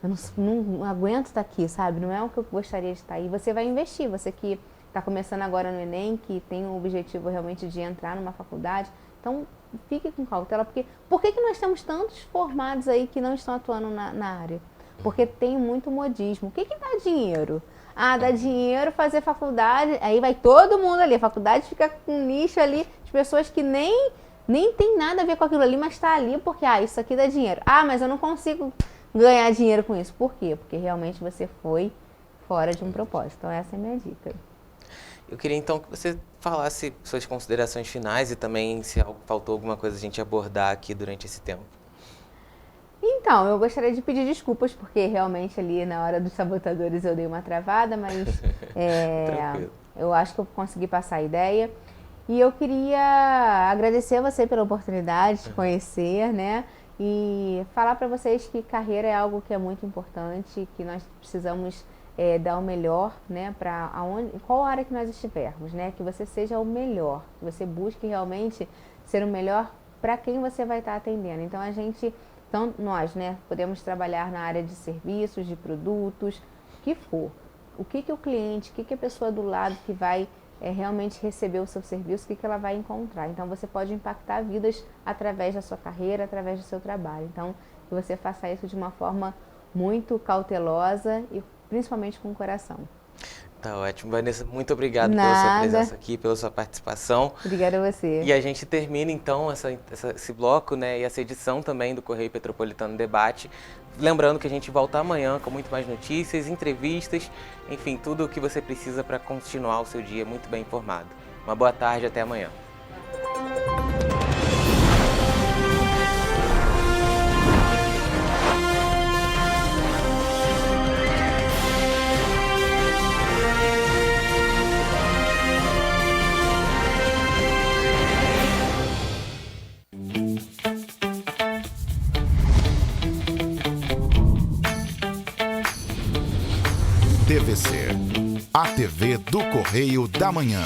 eu não aguento estar aqui, sabe? Não é o que eu gostaria de estar. E você vai investir, você que está começando agora no Enem, que tem o objetivo realmente de entrar numa faculdade, então fique com cautela, porque por que nós temos tantos formados aí que não estão atuando na área? Porque tem muito modismo. O que dá dinheiro? Ah, dá dinheiro fazer faculdade, aí vai todo mundo ali, a faculdade fica com um nicho ali de pessoas que nem tem nada a ver com aquilo ali, mas está ali porque, isso aqui dá dinheiro. Ah, mas eu não consigo ganhar dinheiro com isso. Por quê? Porque realmente você foi fora de um propósito. Então essa é a minha dica. Eu queria então que você falasse suas considerações finais e também se faltou alguma coisa a gente abordar aqui durante esse tempo. Então, eu gostaria de pedir desculpas, porque realmente ali na hora dos sabotadores eu dei uma travada, mas eu acho que eu consegui passar a ideia. E eu queria agradecer a você pela oportunidade de conhecer, né? E falar para vocês que carreira é algo que é muito importante, que nós precisamos dar o melhor, né? Para qual área que nós estivermos, né? Que você seja o melhor, que você busque realmente ser o melhor para quem você vai estar atendendo. Então nós, né? Podemos trabalhar na área de serviços, de produtos, o que for. O que o cliente, o que a pessoa do lado que vai realmente receber o seu serviço, o que ela vai encontrar. Então, você pode impactar vidas através da sua carreira, através do seu trabalho. Então, que você faça isso de uma forma muito cautelosa e principalmente com o coração. Tá ótimo. Vanessa, muito obrigado pela sua presença aqui, pela sua participação. Obrigada a você. E a gente termina, então, esse bloco, né, e essa edição também do Correio Petropolitano Debate. Lembrando que a gente volta amanhã com muito mais notícias, entrevistas, enfim, tudo o que você precisa para continuar o seu dia muito bem informado. Uma boa tarde, até amanhã. TVC, a TV do Correio da Manhã.